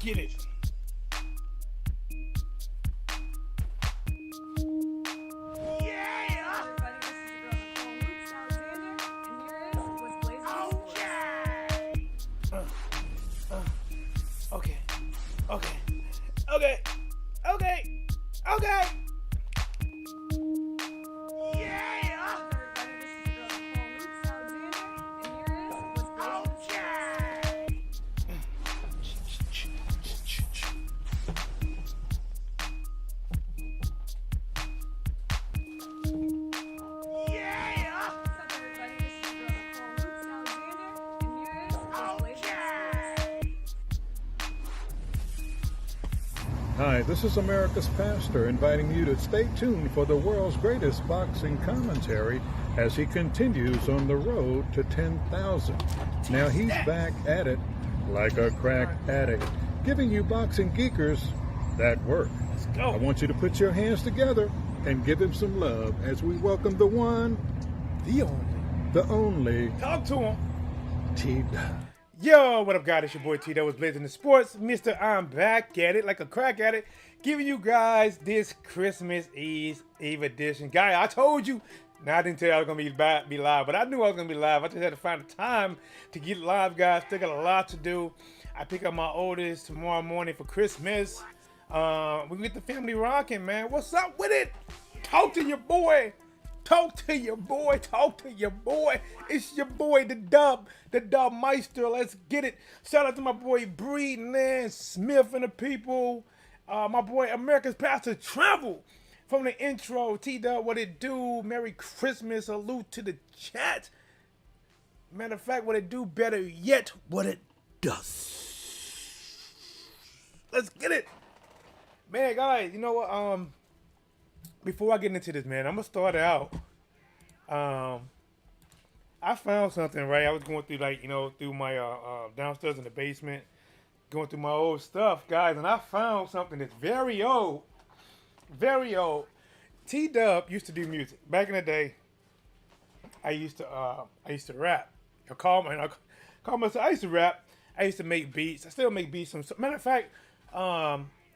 get it. Yeah! Everybody, this is your girl Nicole Luke Alexander, and here is Whatsblazing. Okay. Okay. Okay. Okay. Okay. Yeah! Everybody, this is your girl Nicole Luke Alexander, and here is Whatsblazing. Yeah. What's up, everybody? This is your girl Nicole Luke Alexander, and here is Whatsblazing. Hi, this is America's Pastor inviting you to stay tuned for the world's greatest boxing commentary as he continues on the road to 10,000. Now he's back at it like a crack addict, giving you boxing geekers that work. Let's go. I want you to put your hands together and give him some love as we welcome the one, the only Talk to him. TDub. Yo, what up, guys? It's your boy TDub was Blazing the Sports. Mr. I'm back at it like a crack at it, giving you guys this Christmas Eve edition. Guy, I told you. Now I didn't tell you I was gonna be live, but I knew I was gonna be live. I just had to find the time to get live, guys. Still got a lot to do. I pick up my oldest tomorrow morning for Christmas. We get the family rocking, man. What's up with it? Talk to your boy. Talk to your boy. Talk to your boy. It's your boy, the Dub Meister. Let's get it. Shout out to my boy Bree, Lynn Smith, and the people. My boy America's Pastor Travel from the intro. T-Dub, what it do? Merry Christmas. Salute to the chat. Matter of fact, what it do? Better yet, what it does. Let's get it. Man, guys, you know what? Before I get into this, man, I'm gonna start out. I found something, right? I was going through, like, through my downstairs in the basement, going through my old stuff, guys, and I found something that's very old, very old. T-Dub used to do music back in the day. I used to rap. I used to rap. I used to make beats. I still make beats. Matter of fact,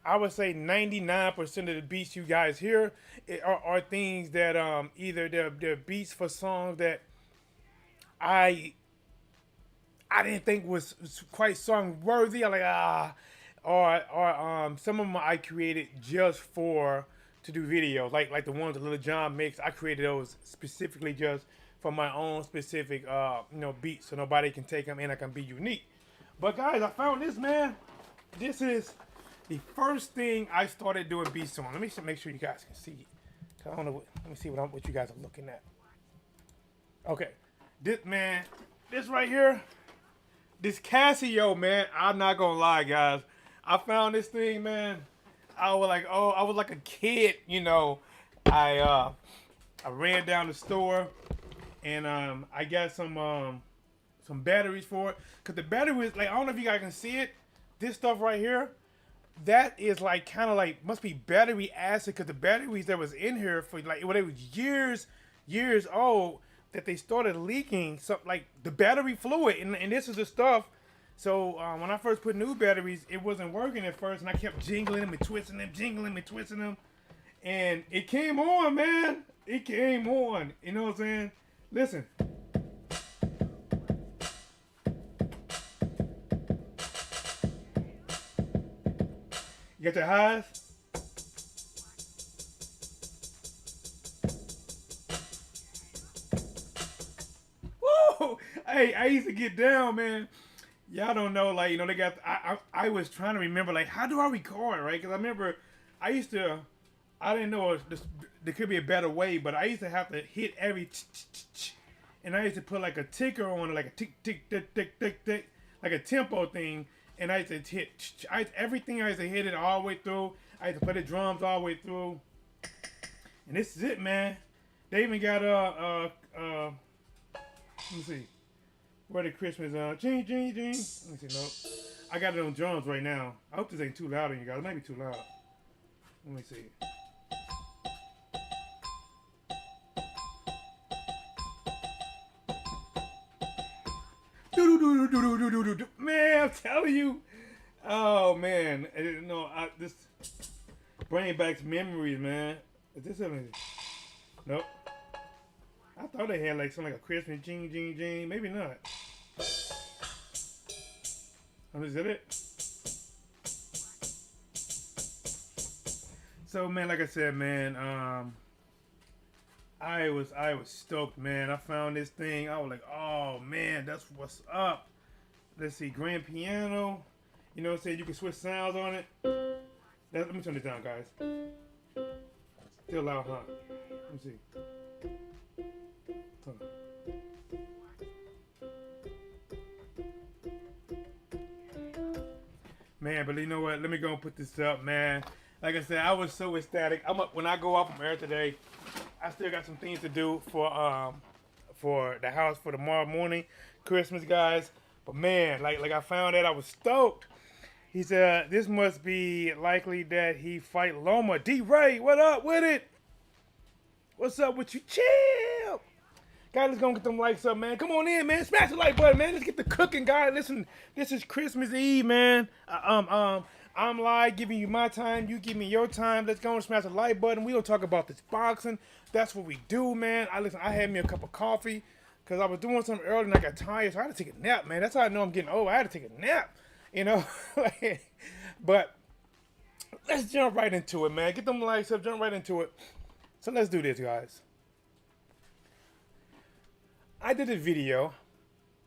I would say 99% of the beats you guys hear are things that either they're beats for songs that I didn't think was quite song worthy. I'm like or some of them I created just to do videos, like the ones that Lil Jon makes. I created those specifically just for my own specific beats, so nobody can take them and I can be unique. But guys, I found this, man. This is the first thing I started doing beats on. Let me make sure you guys can see it. I don't know. Let me see what you guys are looking at. Okay, this right here, this Casio, man. I'm not gonna lie, guys. I found this thing, man. I was like a kid, I ran down the store and I got some batteries for it. Cause the battery was like, I don't know if you guys can see it. This stuff right here, that is like kind of like must be battery acid, because the batteries that was in here for like it was years old that they started leaking something like the battery fluid, and this is the stuff. So when I first put new batteries, it wasn't working at first, and I kept jingling them and twisting them, and it came on, man. It came on. You know what I'm saying? Listen. You got your highs? Woo! Hey, I used to get down, man. Y'all don't know, like, they got, I was trying to remember, like, how do I record, right? Because I remember I didn't know there could be a better way, but I used to have to hit every and I used to put like a ticker on it, like a tick, tick, tick, tick, tick, tick, like a tempo thing. And I used to hit everything. I used to hit it all the way through. I used to play the drums all the way through. And this is it, man. They even got let me see, where the Christmas ching ching ching. Let me see, nope. I got it on drums right now. I hope this ain't too loud on you guys. It might be too loud. Let me see. Man, I'm telling you, Oh man, this bringing back memories, man. Is this something? Nope. I thought they had like something like a Christmas jing. Maybe not. Oh, is that it? So man, like I said, man, I was stoked, man. I found this thing. I was like, oh man, that's what's up. Let's see, grand piano. You know what I'm saying? You can switch sounds on it. Let me turn it down, guys. Still loud, huh? Let me see. Hold on. Man, but you know what? Let me go and put this up, man. Like I said, I was so ecstatic. When I go off from air today, I still got some things to do for the house for tomorrow morning, Christmas, guys. But man, like I found that I was stoked. He said this must be likely that he fight Loma. D-Ray, what up with it? What's up with you? Chill. Guys, let's go get them likes up, man. Come on in, man. Smash the like button, man. Let's get the cooking, guys. Listen, this is Christmas Eve, man. I'm live, giving you my time. You give me your time. Let's go and smash the like button. We don't talk about this boxing. That's what we do, man. I had me a cup of coffee because I was doing something early and I got tired, so I had to take a nap, man. That's how I know I'm getting old. I had to take a nap, you know. But let's jump right into it, man. Get them likes up. Jump right into it. So let's do this, guys. I did a video,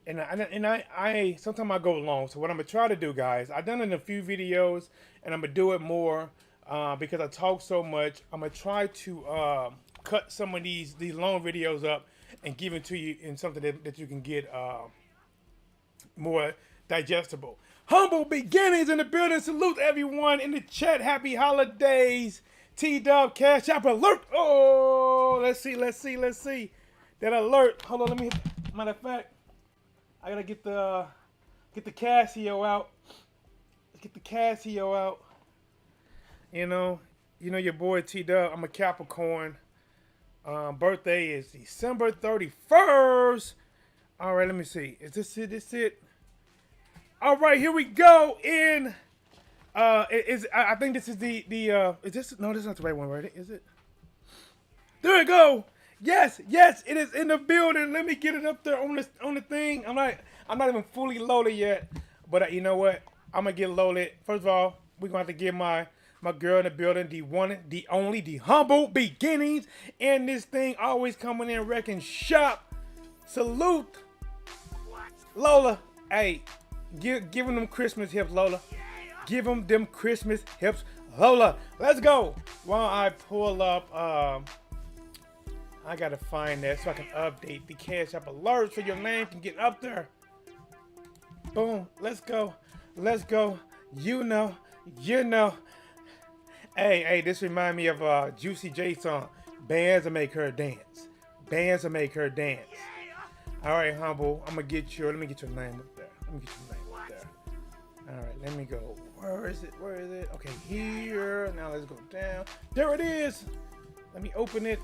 and I sometimes I go long. So what I'm gonna try to do, guys, I've done it in a few videos, and I'm gonna do it more because I talk so much. I'm gonna try to cut some of these long videos up and give it to you in something that you can get more digestible. Humble beginnings in the building. Salute everyone in the chat. Happy holidays. TDub Cash App alert. Oh, let's see. That alert. Hold on, let me hit. Matter of fact, I gotta get the Casio out. Let's get the Casio out. You know your boy T-Dub. I'm a Capricorn. Birthday is December 31st. All right, let me see. Is this it? This it? All right, here we go. I think this is the is this? No, this is not the right one, right? Is it? There we go. Yes, it is in the building. Let me get it up there on the thing. I'm not even fully loaded yet, but you know what? I'm gonna get loaded. First of all, we're gonna have to get my girl in the building, the one, the only, the humble beginnings in this thing. Always coming in wrecking shop. Salute, Lola. Hey, give them Christmas hips, Lola. Give them Christmas hips, Lola. Let's go. While I pull up, I gotta find that so I can update the Cash App alert so your name can get up there. Boom. Let's go. You know. Hey, this remind me of Juicy J song. Bands will make her dance. All right, humble. Let me get your name up there. All right, let me go. Where is it? Okay, here. Now let's go down. There it is. Let me open it.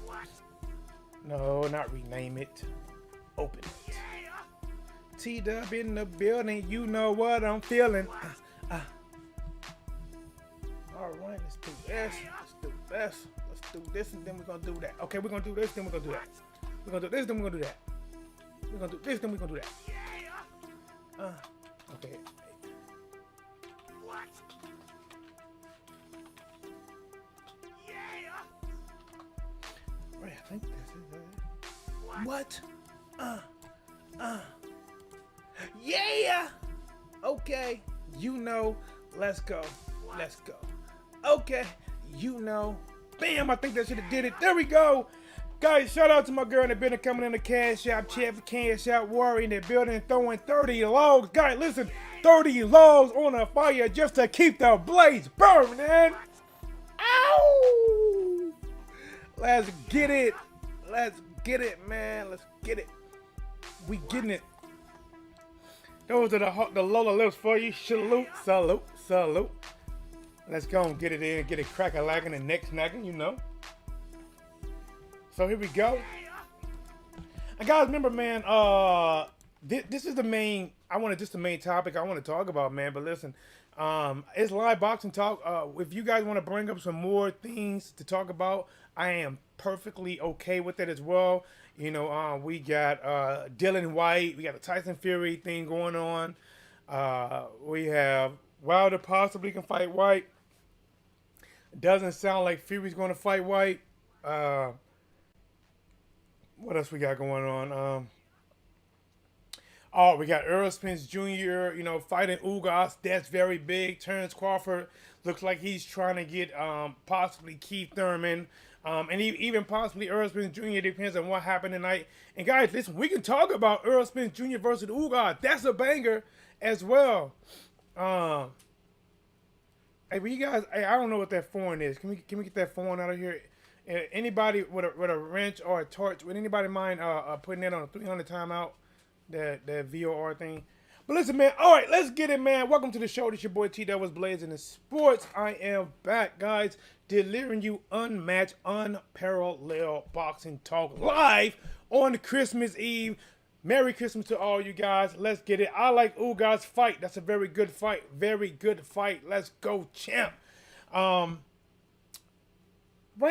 No, not rename it. Open it. T-Dub in the building. You know what I'm feeling. All right, let's do this. Let's do this, and then we're gonna do that. Okay, we're gonna do this, then we're gonna do that. We're gonna do this, then we're gonna do that. We're gonna do this, then we're gonna do that. Okay. Right, I think this is it. What? Yeah. Okay. Let's go. Okay. Bam, I think that should have did it. There we go. Guys, shout out to my girl in the building coming in the Cash App, Chef Cash App Warrior in the building throwing 30 logs. Guys, listen, 30 logs on a fire just to keep the blaze burning. Ow! Let's get it, man. Let's get it. We getting it. Those are the Lola lips for you. Salute. Let's go and get it in, get it crack-a-lacking and neck snacking, So here we go. And guys, remember, man, this is the main topic I want to talk about, man. But listen, It's live boxing talk. If you guys want to bring up some more things to talk about, I am perfectly okay with it as well. You know, we got Dylan White, we got the Tyson Fury thing going on. We have Wilder possibly can fight White. Doesn't sound like Fury's going to fight White. What else we got going on? Oh, we got Earl Spence Jr., you know, fighting Ugas. That's very big. Terrence Crawford looks like he's trying to get possibly Keith Thurman. And even possibly Earl Spence Jr. Depends on what happened tonight. And guys, listen, we can talk about Earl Spence Jr. versus Ugas. That's a banger as well. Hey, but you guys, hey, I don't know what that phone is. Can we get that phone out of here? Anybody with a wrench or a torch? Would anybody mind putting that on a 300 timeout? That VOR thing. But listen, man. All right, let's get it, man. Welcome to the show. This your boy TDub Whatsblazing the Sports. I am back, guys, delivering you unmatched, unparalleled boxing talk live on Christmas Eve. Merry Christmas to all you guys. Let's get it. I like Ugas' fight. That's a very good fight. Very good fight. Let's go, champ. Right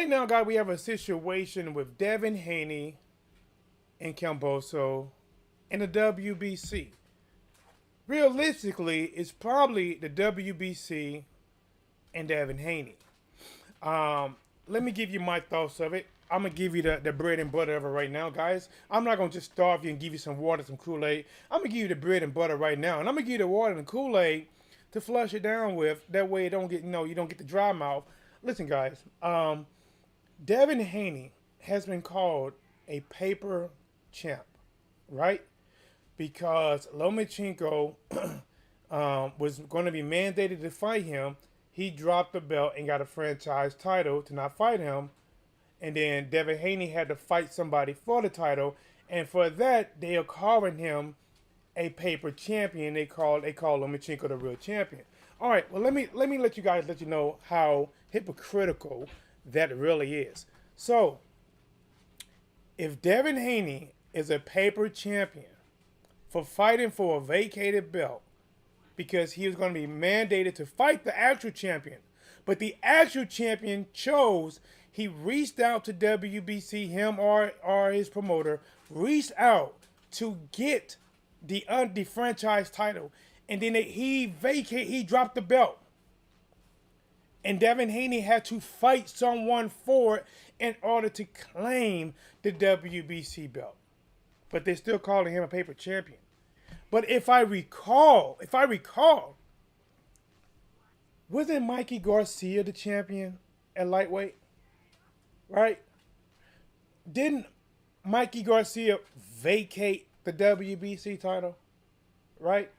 now, guys, we have a situation with Devin Haney and Camboso in the WBC. Realistically, it's probably the WBC and Devin Haney. Let me give you my thoughts of it. I'm going to give you the bread and butter of it right now, guys. I'm not going to just starve you and give you some water, some Kool-Aid. I'm going to give you the bread and butter right now. And I'm going to give you the water and the Kool-Aid to flush it down with. That way it don't get, you don't get the dry mouth. Listen, guys. Devin Haney has been called a paper champ, right? Because Lomachenko was going to be mandated to fight him. He dropped the belt and got a franchise title to not fight him. And then Devin Haney had to fight somebody for the title. And for that, they are calling him a paper champion. They call Lomachenko the real champion. All right, well, let me let you know how hypocritical that really is. So, if Devin Haney is a paper champion for fighting for a vacated belt because he was going to be mandated to fight the actual champion, but the actual champion chose, he reached out to WBC, him or his promoter, reached out to get the franchise title, and then he dropped the belt. And Devin Haney had to fight someone for it in order to claim the WBC belt. But they're still calling him a paper champion. But if I recall, wasn't Mikey Garcia the champion at lightweight? Right? Didn't Mikey Garcia vacate the WBC title? Right?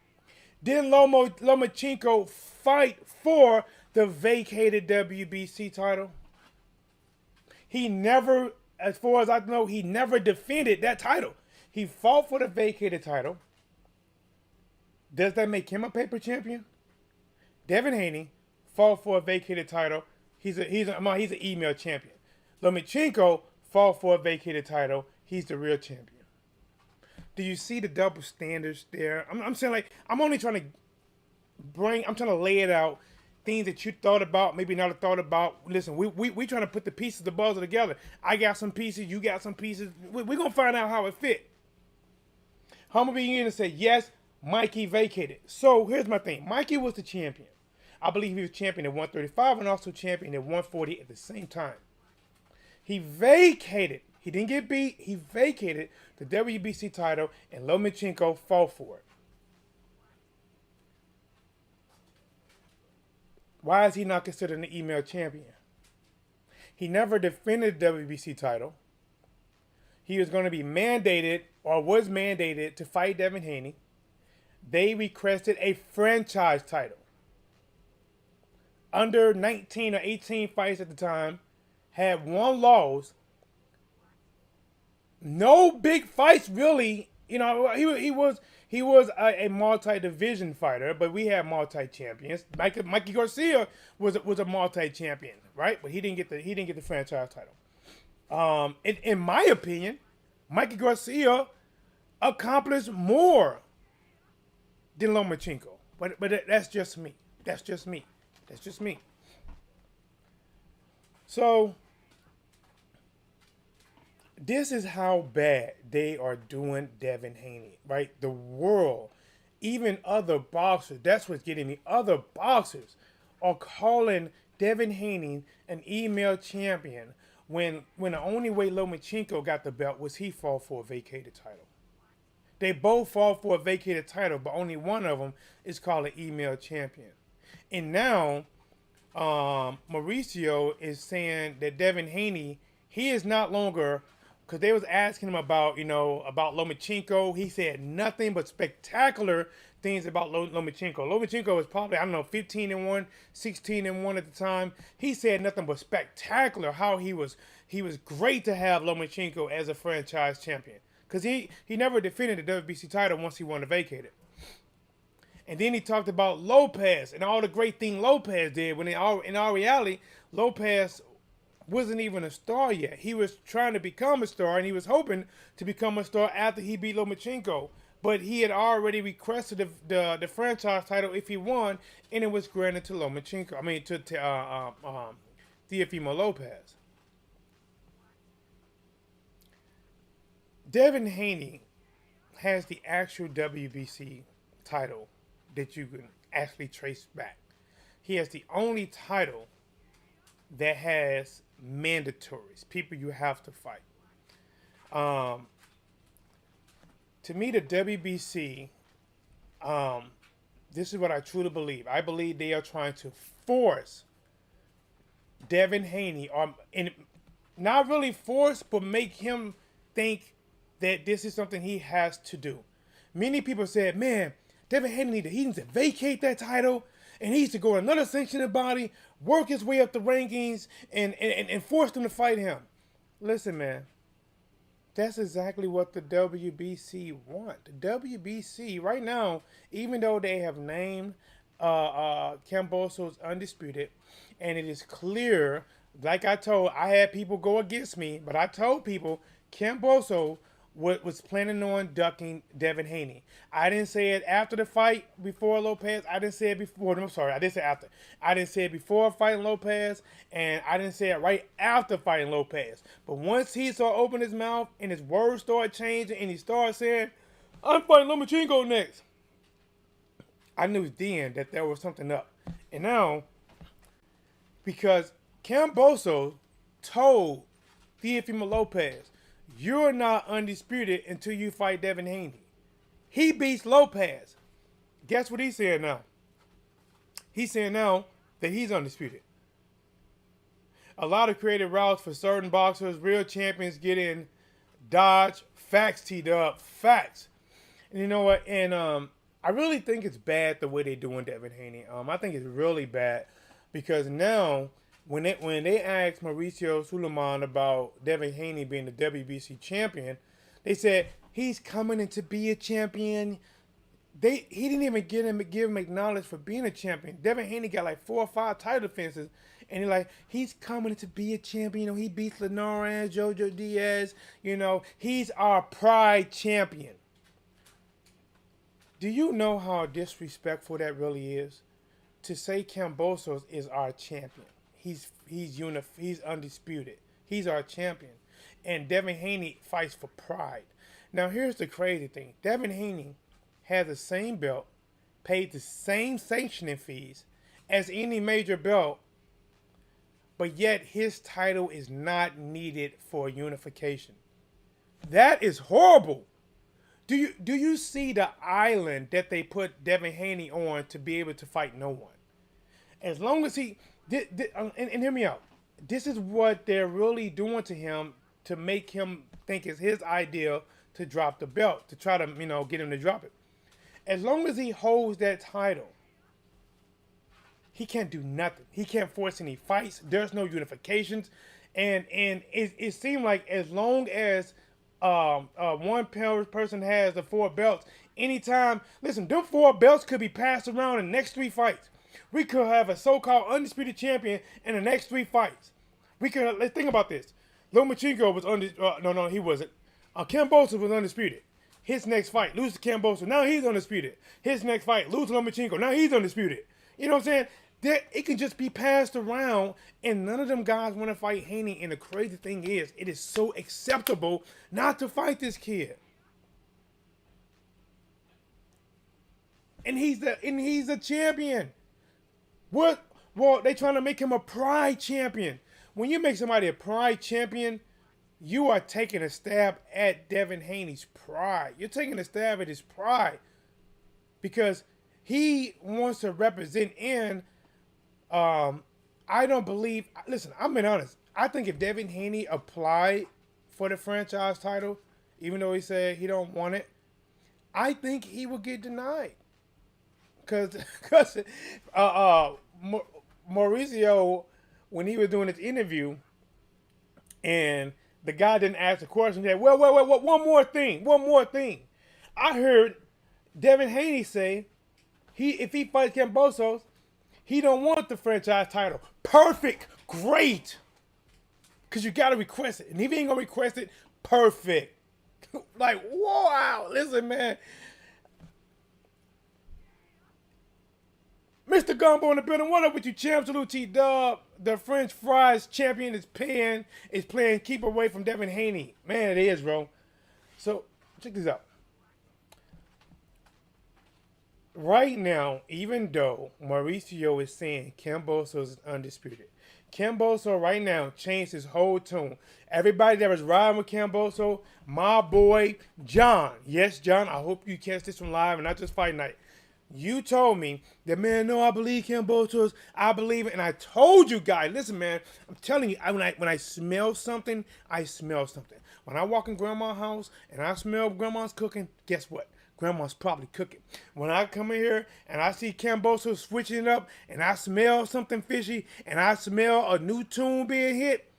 Didn't Lomachenko fight for the vacated WBC title? He never, as far as I know, he never defended that title. He fought for the vacated title. Does that make him a paper champion? Devin Haney fought for a vacated title. He's an email champion. Lomachenko fought for a vacated title. He's the real champion. Do you see the double standards there? I'm saying, like, I'm trying to lay it out. Things that you thought about, maybe not have thought about. Listen, we trying to put the pieces of the puzzle together. I got some pieces, you got some pieces. We're going to find out how it fit. I'm going to be in and say, yes, Mikey vacated. So here's my thing. Mikey was the champion. I believe he was champion at 135 and also champion at 140 at the same time. He vacated. He didn't get beat. He vacated the WBC title, and Lomachenko fought for it. Why is he not considered an email champion? He never defended the WBC title. He was going to be mandated, or was mandated, to fight Devin Haney. They requested a franchise title. Under 19 or 18 fights at the time, had one loss. No big fights, really. You know, he was a multi-division fighter, but we had multi-champions. Mikey Garcia was a multi-champion, right? But he didn't get the franchise title. In my opinion, Mikey Garcia accomplished more than Lomachenko. But that's just me. That's just me. That's just me. So this is how bad they are doing Devin Haney, right? The world, even other boxers, that's what's getting me. Other boxers are calling Devin Haney an email champion when the only way Lomachenko got the belt was he fought for a vacated title. They both fought for a vacated title, but only one of them is called an email champion. And now Mauricio is saying that Devin Haney, he is not longer, because they was asking him about, about Lomachenko. He said nothing but spectacular things about Lomachenko. Lomachenko was probably, 15-1, 16-1 at the time. He said nothing but spectacular, how he was great to have Lomachenko as a franchise champion. Because he never defended the WBC title once he won to vacate it. And then he talked about Lopez and all the great thing Lopez did, when in all reality, Lopez wasn't even a star yet. He was trying to become a star, and he was hoping to become a star after he beat Lomachenko. But he had already requested the franchise title if he won, and it was granted to Lomachenko. To Teofimo Lopez. Devin Haney has the actual WBC title that you can actually trace back. He has the only title that has mandatories, people you have to fight. To me, the WBC, this is what I truly believe. I believe they are trying to force Devin Haney, and not really force, but make him think that this is something he has to do. Many people said, man, Devin Haney needs to vacate that title, and he needs to go to another sanctioning body, work his way up the rankings, and force them to fight him. Listen, man, that's exactly what the WBC want. The WBC, right now, even though they have named Kambosos undisputed, and it is clear, like I had people go against me, but I told people Kambosos was planning on ducking Devin Haney. I didn't say it after the fight before Lopez. I didn't say it before. I'm sorry, I didn't say after. I didn't say it before fighting Lopez, and I didn't say it right after fighting Lopez. But once he started opening his mouth and his words started changing, and he started saying, "I'm fighting Lomachenko next," I knew then that there was something up. And now, because Kambosos told Teofimo Lopez, "You're not undisputed until you fight Devin Haney." He beats Lopez. Guess what he's saying now? He's saying now that he's undisputed. A lot of creative routes for certain boxers, real champions get in. Dodge, facts, TDub, facts. And you know what? And I really think it's bad the way they're doing Devin Haney. I think it's really bad because now, when they asked Mauricio Suleiman about Devin Haney being the WBC champion, they said he's coming in to be a champion. He didn't even give him acknowledged for being a champion. Devin Haney got like 4 or 5 title defenses, and he's coming in to be a champion. He beats Linares, Jojo Diaz. He's our pride champion. Do you know how disrespectful that really is? To say Kambosos is our champion. He's undisputed. He's our champion. And Devin Haney fights for pride. Now here's the crazy thing. Devin Haney has the same belt, paid the same sanctioning fees as any major belt, but yet his title is not needed for unification. That is horrible. Do you see the island that they put Devin Haney on to be able to fight no one? As long as he... And hear me out. This is what they're really doing to him to make him think it's his idea to drop the belt, to try to, get him to drop it. As long as he holds that title, he can't do nothing. He can't force any fights. There's no unifications. And it seemed like as long as one person has the 4 belts, anytime, listen, them 4 belts could be passed around in the next 3 fights. We could have a so-called undisputed champion in the next 3 fights. Let's think about this. Lomachenko was no, he wasn't. Kambosos was undisputed. His next fight, lose to Kambosos. Now he's undisputed. His next fight, lose to Lomachenko. Now he's undisputed. You know what I'm saying? That it can just be passed around, and none of them guys want to fight Haney. And the crazy thing is, it is so acceptable not to fight this kid. And he's a champion. What? Well, they trying to make him a pride champion. When you make somebody a pride champion, you are taking a stab at Devin Haney's pride. You're taking a stab at his pride because he wants to represent in. I don't believe. Listen, I'm being honest. I think if Devin Haney applied for the franchise title, even though he said he don't want it, I think he would get denied. Because Mauricio, when he was doing his interview, and the guy didn't ask the question, he said, well, one more thing. I heard Devin Haney say if he fights Kambosos, he don't want the franchise title. Perfect, great. Because you got to request it. And if he ain't going to request it, perfect. Like, wow, listen, man. Mr. Gumbo in the building. What up with you, champ? Salute TDub. The French fries champion is playing keep away from Devin Haney. Man, it is, bro. So, check this out. Right now, even though Mauricio is saying Kambosos is undisputed, Kambosos right now changed his whole tune. Everybody that was riding with Kambosos, my boy John. Yes, John, I hope you catch this from live and not just fight night. You told me that, man, no, I believe Kambosos. I believe it. And I told you guys, listen, man, I'm telling you, when I smell something, I smell something. When I walk in grandma's house and I smell grandma's cooking, guess what? Grandma's probably cooking. When I come in here and I see Kambosos switching it up and I smell something fishy and I smell a new tune being hit,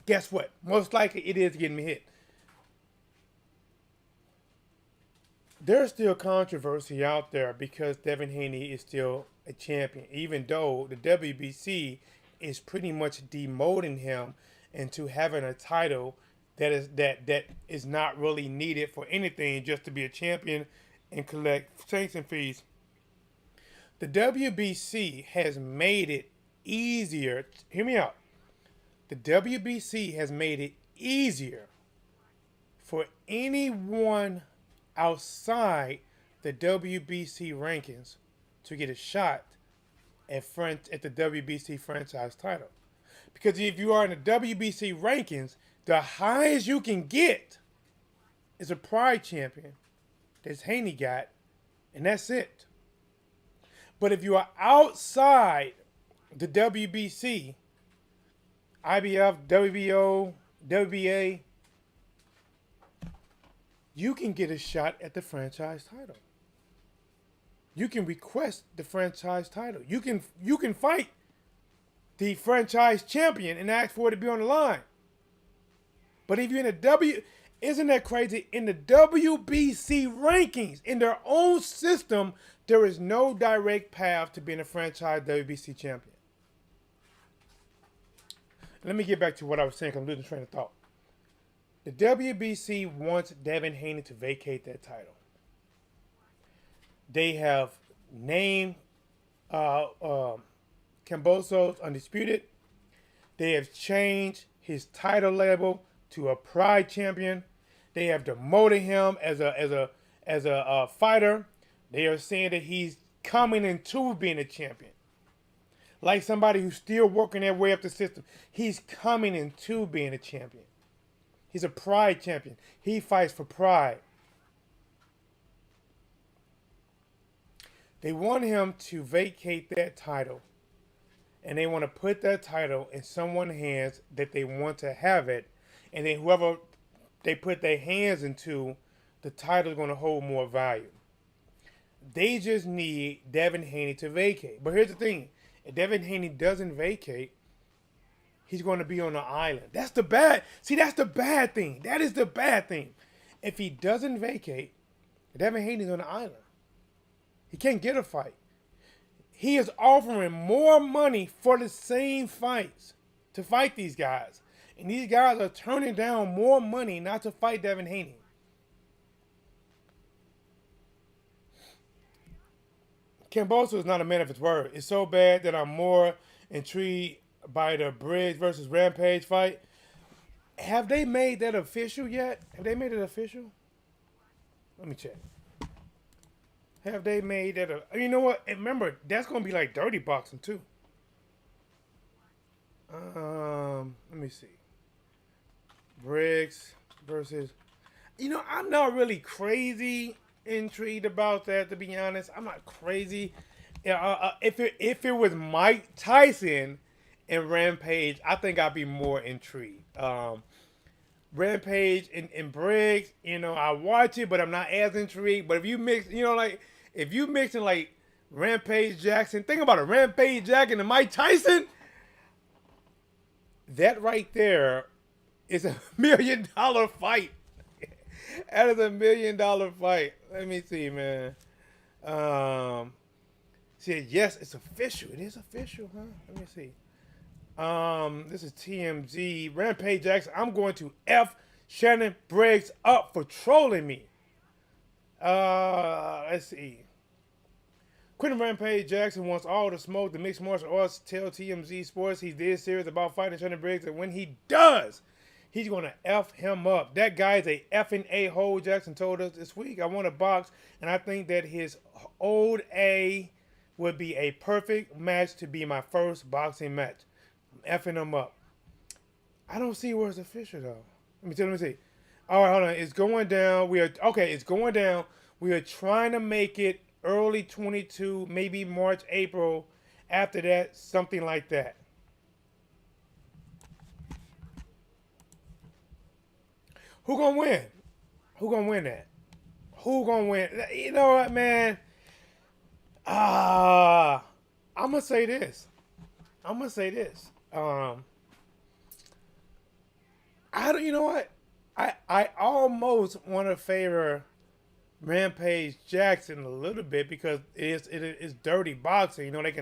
guess what? Most likely it is getting me hit. There's still controversy out there because Devin Haney is still a champion, even though the WBC is pretty much demoting him into having a title that is not really needed for anything, just to be a champion and collect sanction fees. The WBC has made it easier. Hear me out. The WBC has made it easier for anyone outside the WBC rankings to get a shot at the WBC franchise title. Because if you are in the WBC rankings, the highest you can get is a pride champion that Haney got, and that's it. But if you are outside the WBC, IBF, WBO, WBA, you can get a shot at the franchise title. You can request the franchise title. You can fight the franchise champion and ask for it to be on the line. But if you're in the isn't that crazy? In the WBC rankings, in their own system, there is no direct path to being a franchise WBC champion. Let me get back to what I was saying, because I'm losing train of thought. The WBC wants Devin Haney to vacate that title. They have named Kambosos undisputed. They have changed his title label to a pride champion. They have demoted him as a fighter. They are saying that he's coming into being a champion. Like somebody who's still working their way up the system. He's coming into being a champion. He's a pride champion. He fights for pride. They want him to vacate that title. And they want to put that title in someone's hands that they want to have it. And then whoever they put their hands into, the title is going to hold more value. They just need Devin Haney to vacate. But here's the thing. If Devin Haney doesn't vacate, he's going to be on the island. That's the bad thing. That is the bad thing. If he doesn't vacate, Devin Haney's on the island. He can't get a fight. He is offering more money for the same fights to fight these guys. And these guys are turning down more money not to fight Devin Haney. Camboso is not a man of his word. It's so bad that I'm more intrigued by the Briggs versus Rampage fight. Have they made that official yet? Have they made it official? Let me check. Have they made that? You know what? And remember, that's gonna be like dirty boxing too. Let me see. Briggs versus. You know, I'm not really crazy intrigued about that, to be honest. I'm not crazy. If it was Mike Tyson and Rampage, I think I'd be more intrigued. Rampage and Briggs, you know, I watch it, but I'm not as intrigued. But if you mix, you know, like if you mixing like Rampage Jackson, think about it, Rampage Jackson and Mike Tyson. That right there is $1 million fight. That is $1 million fight. Let me see, man. See, yes, it's official. It is official, huh? Let me see. This is TMZ. Rampage Jackson. I'm going to F Shannon Briggs up for trolling me. Let's see. Quentin Rampage Jackson wants all the smoke. The mixed martial arts tell TMZ Sports he's dead serious about fighting Shannon Briggs, and when he does, he's gonna F him up. That guy's a effing a-hole. Jackson told us this week. I want to box, and I think that his old A would be a perfect match to be my first boxing match. I'm effing him up. I don't see where it's official though. Let me see. All right, hold on. It's going down. It's going down. We are trying to make it early 22, maybe March, April. After that, something like that. Who gonna win? Who gonna win that? Who gonna win? You know what, man? I'm gonna say this. I don't. You know what? I almost want to favor Rampage Jackson a little bit because it's dirty boxing. You know, they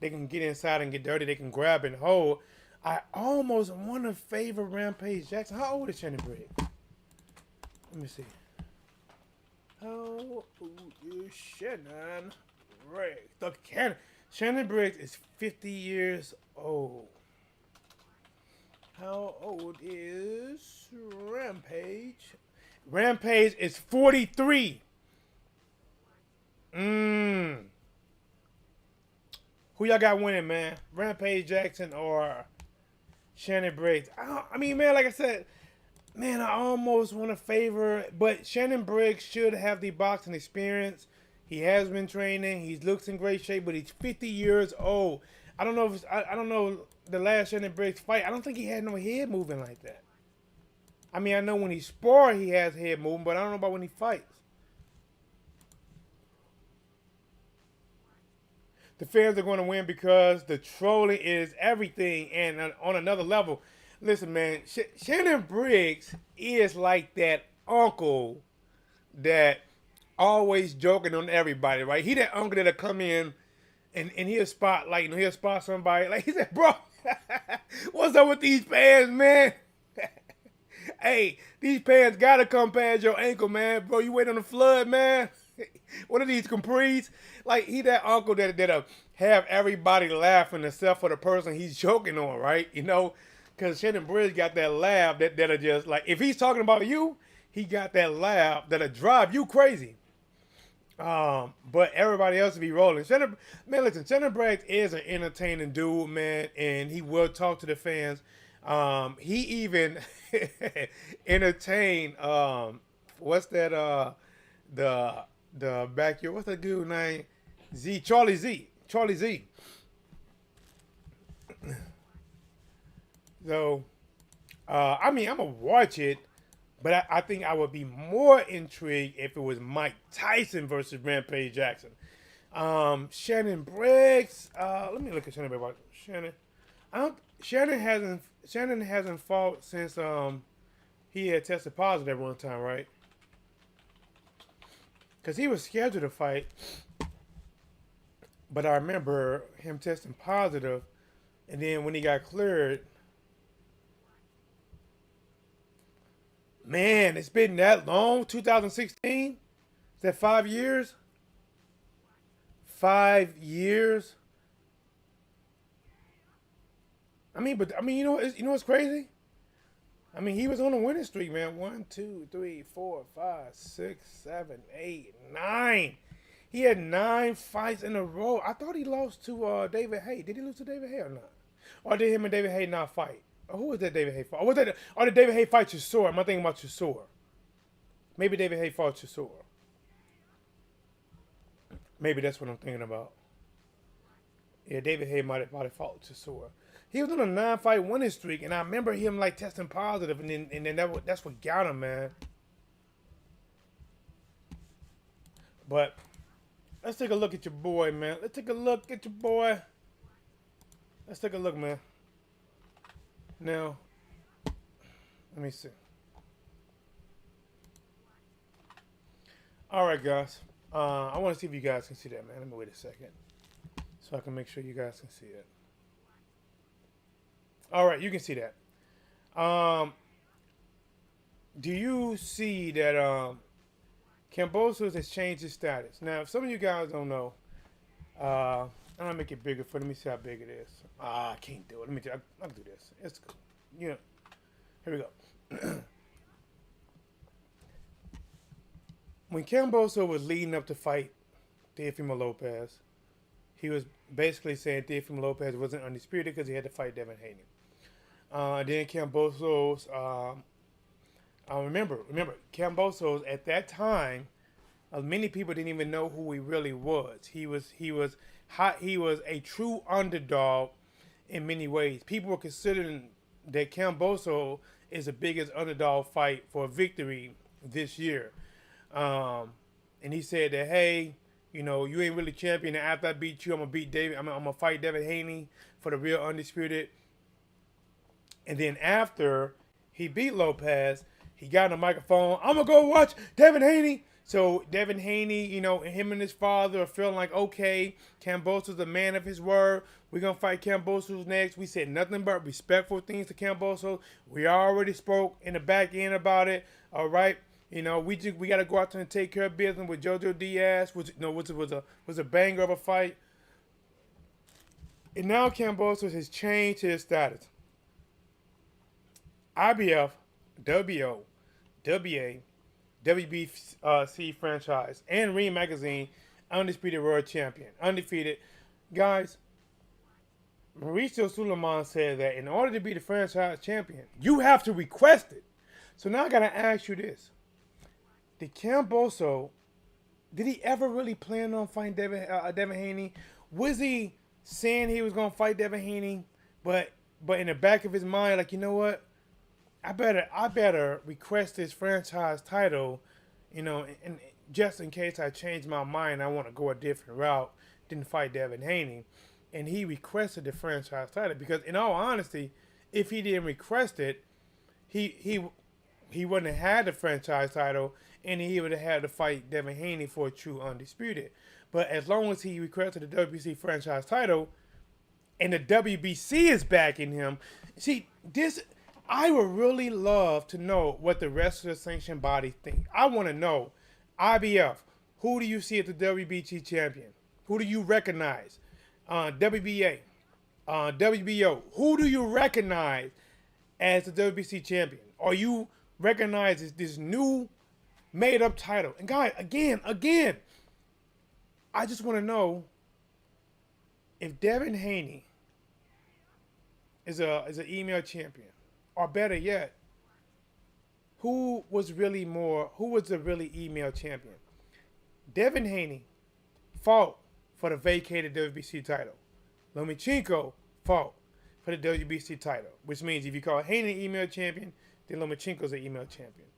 can get inside and get dirty. They can grab and hold. I almost want to favor Rampage Jackson. How old is Shannon Briggs? Let me see. How old is Shannon Briggs? The cannon. Shannon Briggs is 50 years old. How old is Rampage? Rampage is 43. Who y'all got winning, man? Rampage Jackson or Shannon Briggs? I mean, man, like I said, man, I almost want to favor, but Shannon Briggs should have the boxing experience. He has been training. He looks in great shape, but he's 50 years old. I don't know I don't know the last Shannon Briggs fight. I don't think he had no head moving like that. I mean, I know when he spars, he has head movement, but I don't know about when he fights. The fans are going to win because the trolling is everything. And on another level, listen, man, Shannon Briggs is like that uncle that always joking on everybody, right? He that uncle that'll come in and he'll spot, like, you know, he'll spot somebody. Like, he said, bro, what's up with these fans, man? Hey, these pants gotta come past your ankle, man. Bro, you wait on the flood, man. What are these capris? Like, he that uncle that'll have everybody laughing except for the person he's joking on, right? You know, because Shannon Briggs got that laugh that'll just, like, if he's talking about you, he got that laugh that'll drive you crazy. But everybody else will be rolling. Shannon Briggs is an entertaining dude, man, and he will talk to the fans. He even entertained what's that the backyard, what's that dude name? Charlie Z. So I mean, I'm gonna watch it, but I think I would be more intrigued if it was Mike Tyson versus Rampage Jackson. Shannon Briggs, let me look at Shannon Briggs. Shannon hasn't fought since he had tested positive one time, right? Because he was scheduled to fight, but I remember him testing positive, and then when he got cleared, man, it's been that long. 2016? Is that 5 years? 5 years. I mean, you know, you know what's crazy? I mean, he was on a winning streak, man. 1, 2, 3, 4, 5, 6, 7, 8, 9. He had 9 fights in a row. I thought he lost to David Hay. Did he lose to David Hay or not? Or did him and David Hay not fight? Or who was that David Hay fight? Or did David Hay fight Chisora? Am I thinking about Chisora? Maybe David Hay fought Chisora. Maybe that's what I'm thinking about. Yeah, David Hay might have fought Chisora. He was on a 9-fight winning streak, and I remember him like testing positive, and then that's what got him, man. But let's take a look at your boy, man. Let's take a look at your boy. Let's take a look, man. Now, let me see. All right, guys. I want to see if you guys can see that, man. Let me wait a second so I can make sure you guys can see it. All right, you can see that. Do you see that Kambosos has changed his status? Now, if some of you guys don't know, I'm gonna make it bigger for. Let me see how big it is. I can't do it. Let me. I'll do this. It's cool. Yeah. Here we go. When Kambosos was leading up to fight Teofimo Lopez, he was basically saying Teofimo Lopez wasn't undisputed because he had to fight Devin Haney. Then Kambosos, remember, Kambosos at that time, many people didn't even know who he really was. He was a true underdog in many ways. People were considering that Kambosos is the biggest underdog fight for a victory this year. And he said that, hey, you know, you ain't really champion, and after I beat you, I'm gonna fight Devin Haney for the real undisputed. And then after he beat Lopez, he got on the microphone. I'm going to go watch Devin Haney. So Devin Haney, you know, him and his father are feeling like, okay, Kambosos a man of his word. We're going to fight Kambosos next. We said nothing but respectful things to Kambosos. We already spoke in the back end about it. All right. You know, we got to go out there and take care of business with Jojo Diaz, which was a banger of a fight. And now Kambosos has changed his status. IBF, WO, WA, WBC franchise, and Ring Magazine, undisputed world champion. Undefeated. Guys, Mauricio Suleiman said that in order to be the franchise champion, you have to request it. So now I got to ask you this. Did Kambosos, did he ever really plan on fighting Devin Haney? Was he saying he was going to fight Devin Haney, but in the back of his mind, like, you know what? I better request this franchise title, you know, and just in case I change my mind, I want to go a different route, didn't fight Devin Haney. And he requested the franchise title because, in all honesty, if he didn't request it, he wouldn't have had the franchise title, and he would have had to fight Devin Haney for a true undisputed. But as long as he requested the WBC franchise title, and the WBC is backing him, see this. I would really love to know what the rest of the sanctioned body think. I want to know, IBF, who do you see as the WBC champion? Who do you recognize? WBA, WBO, who do you recognize as the WBC champion? Or you recognize this new made-up title? And guys, again, I just want to know if Devin Haney is an email champion. Or better yet, who was the really email champion? Devin Haney fought for the vacated WBC title. Lomachenko fought for the WBC title, which means if you call Haney email champion, then Lomachenko's an email champion.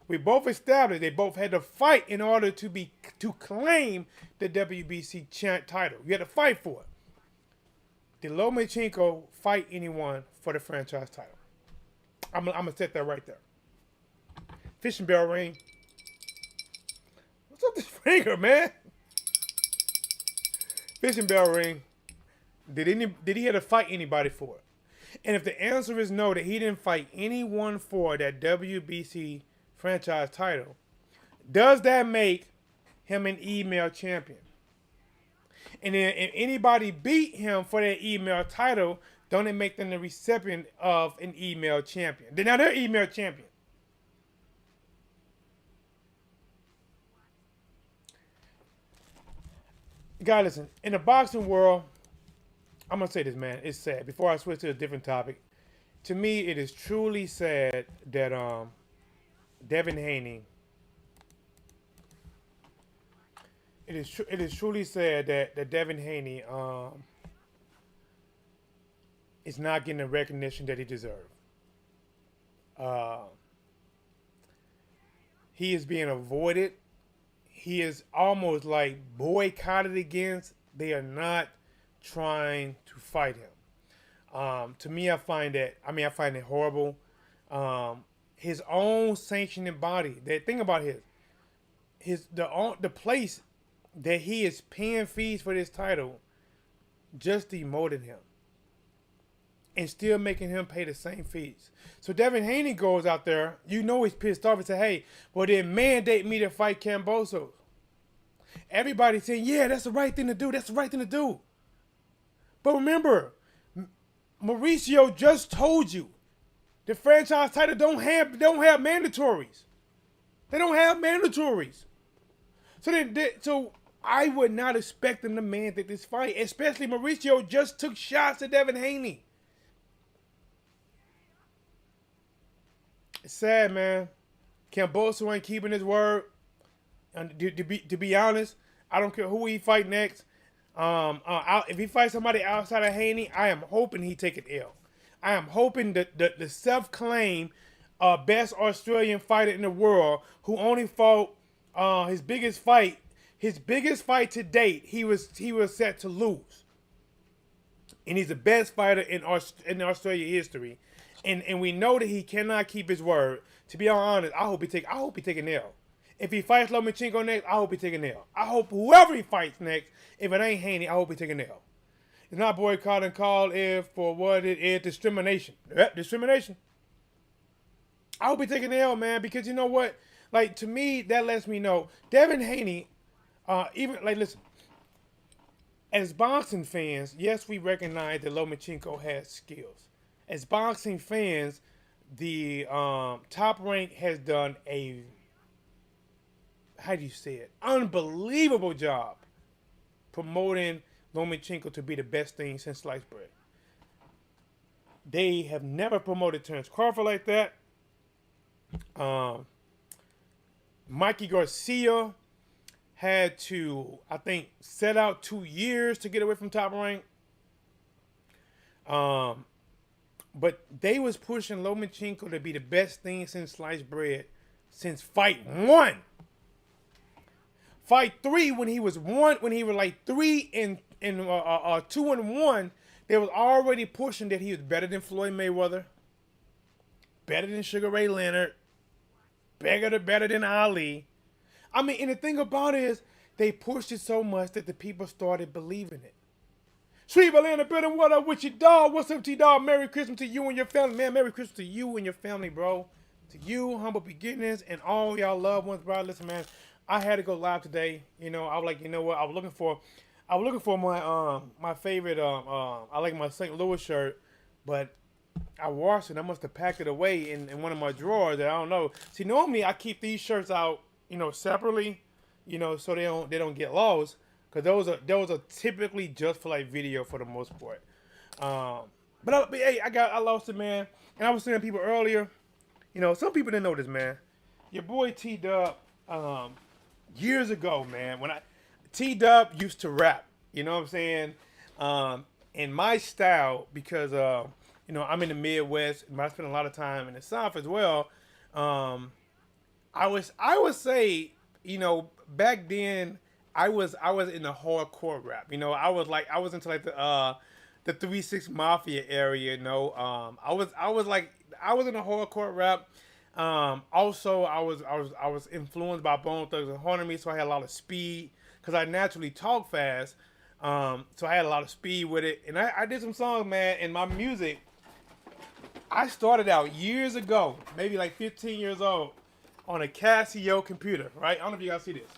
We both established they both had to fight in order to claim the WBC title. You had to fight for it. Did Lomachenko fight anyone for the franchise title? I'm gonna set that right there. Fishing bell ring. What's up this finger, man? Fishing bell ring. Did he have to fight anybody for it? And if the answer is no, that he didn't fight anyone for that WBC franchise title, does that make him an email champion? And then if anybody beat him for that email title, don't it make them the recipient of an email champion? Now they're email champion. Guys, listen, in the boxing world, I'm going to say this, man. It's sad. Before I switch to a different topic, to me, it is truly sad that Devin Haney, it is truly sad that Devin Haney is not getting the recognition that he deserves. He is being avoided. He is almost like boycotted against. They are not trying to fight him. To me, I find it horrible. His own sanctioning body. Think about the place that he is paying fees for this title just demoted him and still making him pay the same fees. So Devin Haney goes out there, he's pissed off and say, hey, well, they mandate me to fight Cambosos. Everybody's saying, yeah, that's the right thing to do. That's the right thing to do. But remember, Mauricio just told you the franchise title don't have mandatories. They don't have mandatories. So I would not expect them to mandate this fight, especially Mauricio just took shots at Devin Haney. It's sad, man. Camboso ain't keeping his word. And to be honest, I don't care who he fight next. If he fights somebody outside of Haney, I am hoping he take an L. I am hoping that the self-claimed best Australian fighter in the world, who only fought his biggest fight to date, he was set to lose, and he's the best fighter in Australia history, and we know that he cannot keep his word. To be honest, I hope he take an L. If he fights Lomachenko next, I hope he take an L. I hope whoever he fights next, if it ain't Haney, I hope he take an L. It's not boycott and call it for what it is, discrimination. Yep, discrimination. I hope he take an L, man, because you know what? Like, to me, that lets me know Devin Haney, listen, as boxing fans, yes, we recognize that Lomachenko has skills. As boxing fans, the Top Rank has done a, unbelievable job promoting Lomachenko to be the best thing since sliced bread. They have never promoted Terence Crawford like that. Mikey Garcia had to, I think, set out 2 years to get away from Top Rank. But they was pushing Lomachenko to be the best thing since sliced bread since fight 1. Fight 3, when he was like 2-1, they was already pushing that he was better than Floyd Mayweather, better than Sugar Ray Leonard, better than Ali. I mean, and the thing about it is, they pushed it so much that the people started believing it. Sweet Atlanta, better, what up with your dog? What's up, T-Dog? Merry Christmas to you and your family. Man, Merry Christmas to you and your family, bro. To you, humble beginnings, and all y'all loved ones, bro. Listen, man, I had to go live today. I was like, you know what? I was looking for my favorite. I like my St. Louis shirt, but I washed it. I must have packed it away in one of my drawers. That I don't know. See, normally I keep these shirts out, separately, so they don't get lost. Cause those are typically just for like video for the most part. But hey, I lost it, man. And I was saying to people earlier, some people didn't know this, man. Your boy TDub, years ago, man, when TDub used to rap, you know what I'm saying? In my style, because I'm in the Midwest, and I spend a lot of time in the South as well. I would say, back then I was in the hardcore rap. I was into like the 3-6 Mafia area. I was in the hardcore rap. Also, I was influenced by Bone Thugs and Harmony, so I had a lot of speed because I naturally talk fast. So I had a lot of speed with it, and I did some songs, man. And my music, I started out years ago, maybe like 15 years old, on a Casio computer, right? I don't know if you guys see this.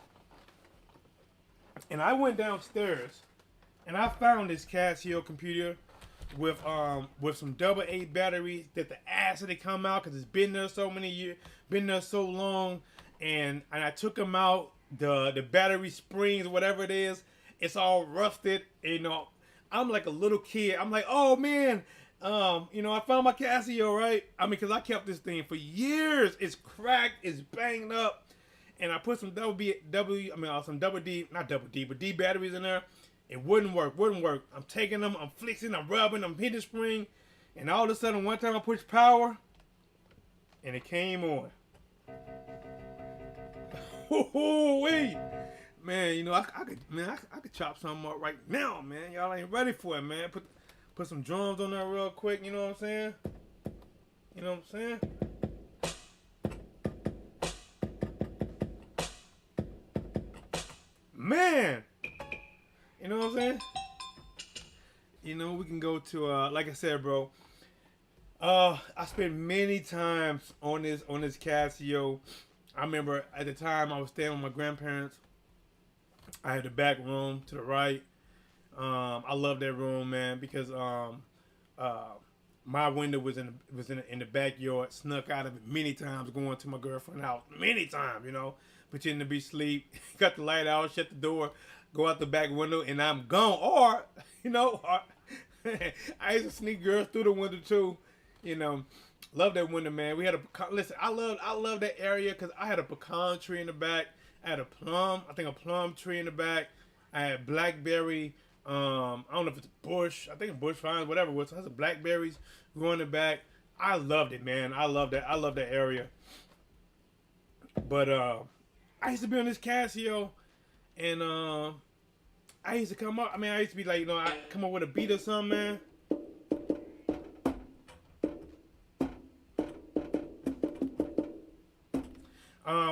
And I went downstairs and I found this Casio computer with some double A batteries that the acid had come out because it's been there so many years, been there so long, and I took them out. The battery springs, whatever it is, it's all rusted. You know, I'm like a little kid. I'm like, oh man, you know, I found my Casio, right? I mean, because I kept this thing for years. It's cracked, it's banged up, and I put some some double D, not double D, but D batteries in there. It wouldn't work. I'm taking them, I'm flexing, I'm rubbing, I'm hitting the spring, and all of a sudden, one time I pushed power, and it came on. Wait, man, you know, I could chop something up right now, man. Y'all ain't ready for it, man. Put some drums on there real quick. You know what I'm saying? You know what I'm saying? Man, you know what I'm saying? You know, we can go to like I said, bro. I spent many times on this Casio. I remember at the time I was staying with my grandparents. I had the back room to the right. I love that room, man, because my window was in the backyard. Snuck out of it many times, going to my girlfriend's house many times. You know, pretending to be asleep, cut the light out, shut the door, go out the back window, and I'm gone. Or you know, I used to sneak girls through the window too. You know. Love that window, man. We had listen. I love that area because I had a pecan tree in the back. I had a plum tree in the back. I had blackberry. I don't know if it's a bush. I think it's bush vines, whatever it was. So it has the blackberries growing in the back. I loved it, man. I love that area. But I used to be on this Casio, and I used to come up. I mean, I used to be like, you know, I come up with a beat or something, man.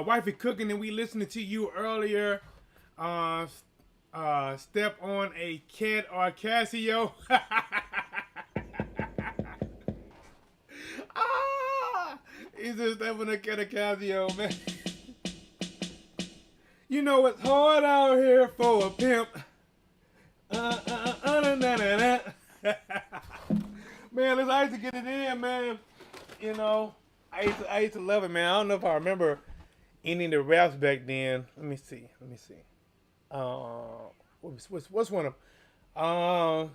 Wifey cooking and we listening to you earlier. Step on a cat or a Casio. He's just stepping on a cat or Casio, man. You know it's hard out here for a pimp. Man, listen, I used to get it in, man. You know, I used to love it, man. I don't know if I remember any of the raps back then. Let me see. What's one of them?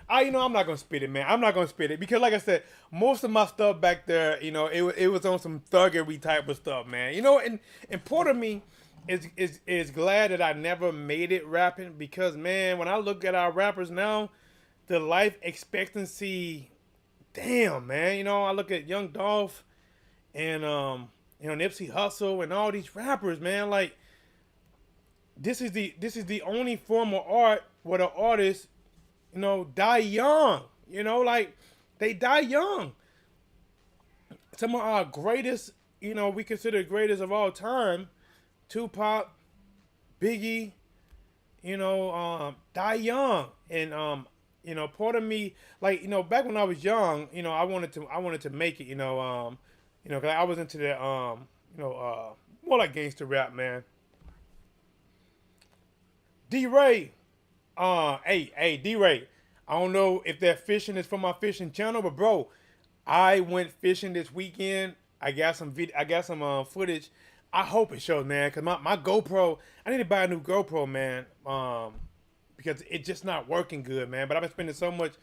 You know, I'm not gonna spit it, man. I'm not gonna spit it because, like I said, most of my stuff back there, you know, it was on some thuggery type of stuff, man. You know, and part of me is glad that I never made it rapping because, man, when I look at our rappers now, the life expectancy, damn, man. You know, I look at Young Dolph and you know, Nipsey Hussle and all these rappers, man. Like, this is the only form of art where the artists, you know, die young. You know, like they die young. Some of our greatest, you know, we consider greatest of all time, Tupac, Biggie, you know, die young. And you know, part of me, like, you know, back when I was young, you know, I wanted to make it, you know, cause I was into that, you know, more like gangster rap, man. D-Ray, hey, D-Ray, I don't know if that fishing is from my fishing channel, but bro, I went fishing this weekend. I got some footage. I hope it shows, man, cause my GoPro, I need to buy a new GoPro, man, because it's just not working good, man. But I've been spending so much,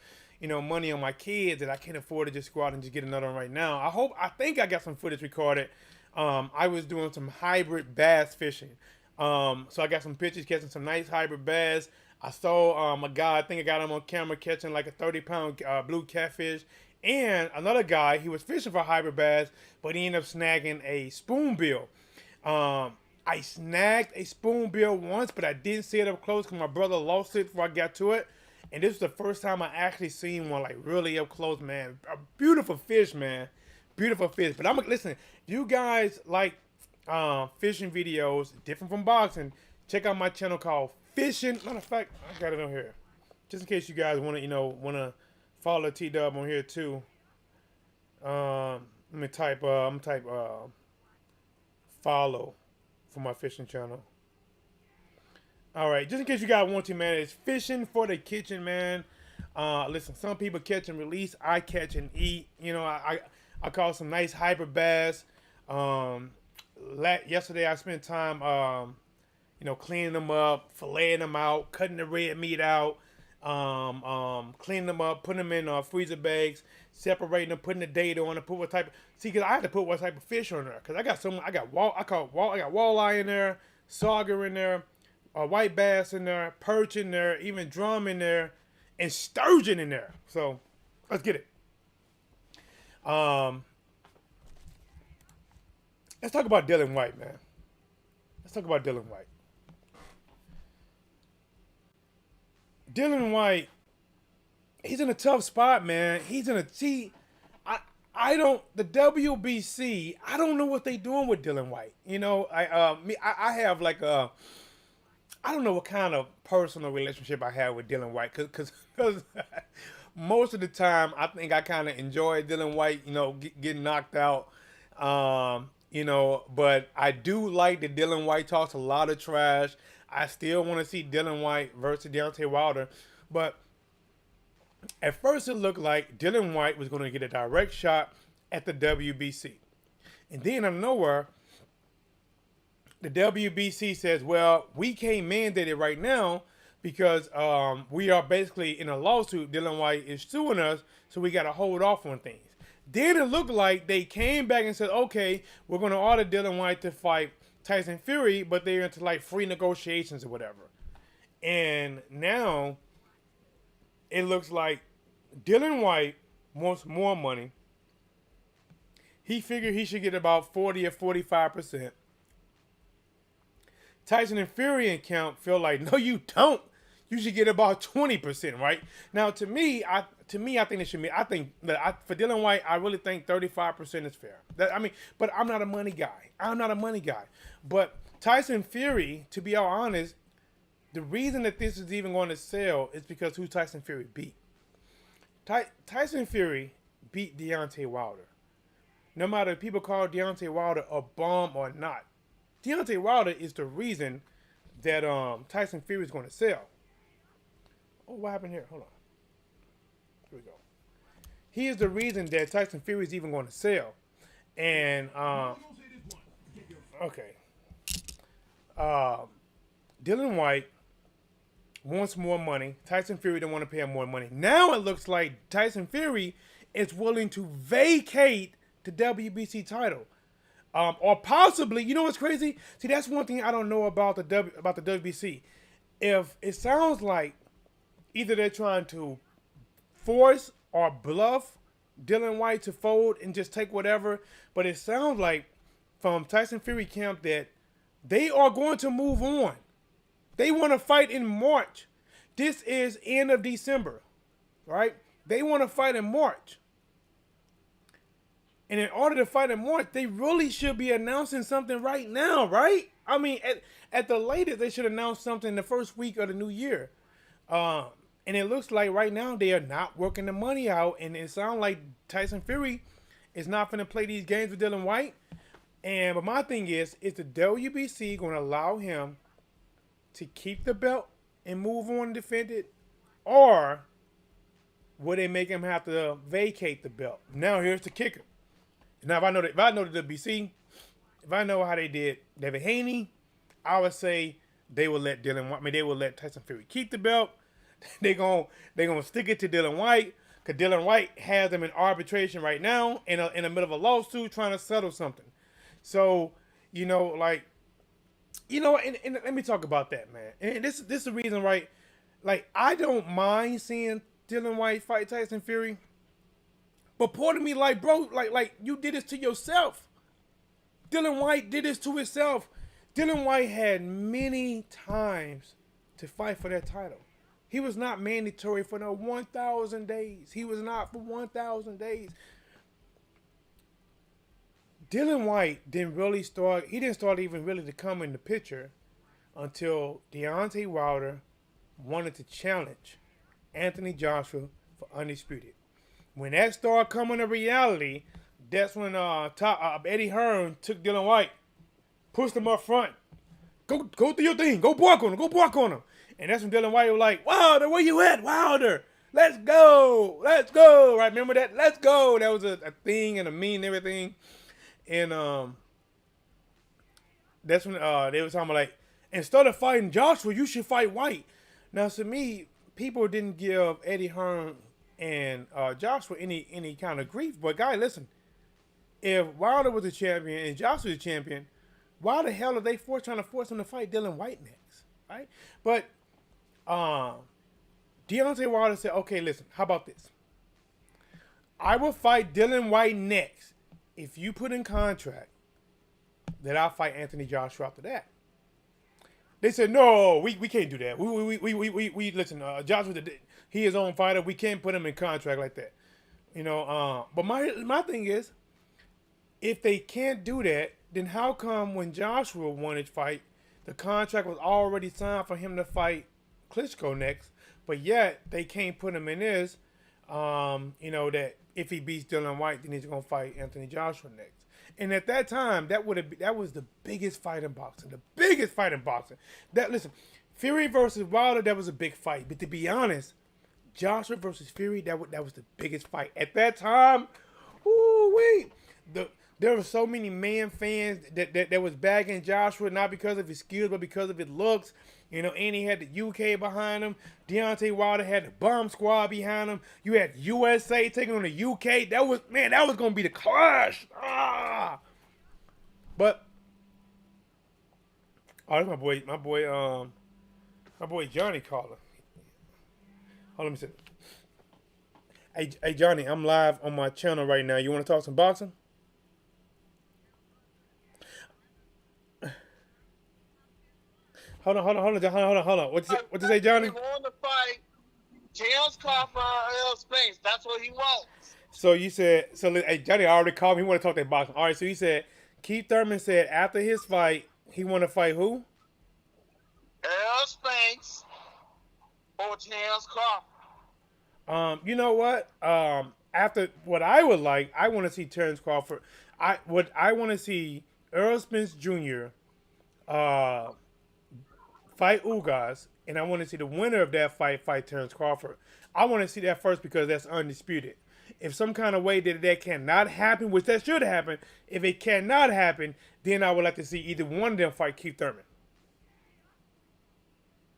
you know, money on my kids that I can't afford to just go out and just get another one right now. I think I got some footage recorded. I was doing some hybrid bass fishing. So I got some pictures catching some nice hybrid bass. I saw a guy, I think I got him on camera catching like a 30-pound blue catfish. And another guy, he was fishing for hybrid bass, but he ended up snagging a spoonbill. I snagged a spoonbill once, but I didn't see it up close because my brother lost it before I got to it. And this was the first time I actually seen one like really up close, man. A beautiful fish, man. Beautiful fish. But listen, you guys like fishing videos, different from boxing, check out my channel called Fishing. Matter of fact, I got it on here. Just in case you guys want to follow TDub on here too. Let me type follow for my fishing channel. All right, just in case you got one too, man, it's fishing for the kitchen, man. Listen, some people catch and release. I catch and eat. You know, I caught some nice hyper bass. Um, Yesterday I spent time, cleaning them up, filleting them out, cutting the red meat out, cleaning them up, putting them in freezer bags, separating them, putting the date on, and put what type. See, cause I had to put what type of fish on there, cause I got some. I got walleye in there, sauger in there, white bass in there, perch in there, even drum in there, and sturgeon in there. So let's get it. Let's talk about Dylan White, man. Let's talk about Dylan White. Dylan White, he's in a tough spot, man. He's in a I don't the WBC. I don't know what they doing with Dylan White. You know, I have like a I don't know what kind of personal relationship I have with Dylan White, because most of the time I think I kind of enjoy Dylan White, getting knocked out. But I do like that Dylan White talks a lot of trash. I still want to see Dylan White versus Deontay Wilder, but at first it looked like Dylan White was going to get a direct shot at the WBC, and then out of nowhere, the WBC says, well, we can't mandate it right now because we are basically in a lawsuit. Dylan White is suing us, so we got to hold off on things. Then it looked like they came back and said, okay, we're going to order Dylan White to fight Tyson Fury, but they're into like free negotiations or whatever. And now it looks like Dylan White wants more money. He figured he should get about 40 or 45%. Tyson and Fury in camp feel like, no, you don't. You should get about 20%, right? Now, to me, I think it should be. I think that for Dylan White, I really think 35% is fair. But I'm not a money guy. But Tyson Fury, to be all honest, the reason that this is even going to sell is because who Tyson Fury beat. Tyson Fury beat Deontay Wilder. No matter if people call Deontay Wilder a bum or not, Deontay Wilder is the reason that Tyson Fury is going to sell. Oh, what happened here? Hold on. Here we go. He is the reason that Tyson Fury is even going to sell. And, okay. Dylan White wants more money. Tyson Fury don't want to pay him more money. Now it looks like Tyson Fury is willing to vacate the WBC title. Or possibly, you know what's crazy? See, that's one thing I don't know about the WBC. If it sounds like either they're trying to force or bluff Dylan White to fold and just take whatever, but it sounds like from Tyson Fury camp that they are going to move on. They want to fight in March. This is end of December, right? They want to fight in March. And in order to fight in March, they really should be announcing something right now, right? I mean, at the latest, they should announce something the first week of the new year. And it looks like right now they are not working the money out. And it sounds like Tyson Fury is not going to play these games with Dylan White. But my thing is the WBC going to allow him to keep the belt and move on and defend it? Or will they make him have to vacate the belt? Now, here's the kicker. Now, if I know the WBC, if I know how they did Devin Haney, I would say they will let Tyson Fury keep the belt. They're gonna stick it to Dylan White, because Dylan White has them in arbitration right now in the middle of a lawsuit trying to settle something. So, and let me talk about that, man. And this is the reason, right? Like, I don't mind seeing Dylan White fight Tyson Fury. But part of me like, bro, like you did this to yourself. Dylan White did this to himself. Dylan White had many times to fight for that title. He was not mandatory for no 1,000 days. He was not for 1,000 days. Dylan White didn't start even really to come in the picture until Deontay Wilder wanted to challenge Anthony Joshua for Undisputed. When that started coming to reality, that's when Eddie Hearn took Dylan White, pushed him up front. go do your thing. Go bark on him. Go bark on him. And that's when Dylan White was like, Wilder, where you at, Wilder? Let's go. Let's go. Right? Remember that? Let's go. That was a thing and a meme and everything. And that's when they were talking about, like, instead of fighting Joshua, you should fight White. Now, to me, people didn't give Eddie Hearn and Joshua any kind of grief. But, guys, listen. If Wilder was a champion and Joshua was a champion, why the hell are they trying to force him to fight Dylan White next? Right? But Deontay Wilder said, okay, listen, how about this? I will fight Dylan White next if you put in contract that I'll fight Anthony Joshua after that. They said, no, we can't do that. We listen, Joshua, he is his own fighter. We can't put him in contract like that. You know, but my thing is, if they can't do that, then how come when Joshua wanted to fight, the contract was already signed for him to fight Klitschko next, but yet they can't put him in this, you know, that if he beats Dylan White, then he's going to fight Anthony Joshua next. And at that time, that was the biggest fight in boxing. The biggest fight in boxing. Listen, Fury versus Wilder, that was a big fight. But to be honest, Joshua versus Fury, that was the biggest fight. At that time, there were so many man fans that was bagging Joshua, not because of his skills, but because of his looks. You know, and he had the UK behind him. Deontay Wilder had the bomb squad behind him. You had USA taking on the UK. That was going to be the clash. But, that's my boy Johnny Caller. Hold on, let me see. Hey, Johnny, I'm live on my channel right now. You want to talk some boxing? Hold on. What you say, Johnny? He want to fight James Crawford or Earl Spence. That's what he wants. So you said, hey, Johnny already called me. He want to talk that boxing. All right, so he said, Keith Thurman said after his fight, he want to fight who? Earl Spence or James Crawford. You know what? After what I would like, I want to see Terrence Crawford. I want to see Earl Spence Jr. Fight Ugas, and I want to see the winner of that fight Terrence Crawford. I want to see that first because that's undisputed. If some kind of way that cannot happen, which that should happen, if it cannot happen, then I would like to see either one of them fight Keith Thurman.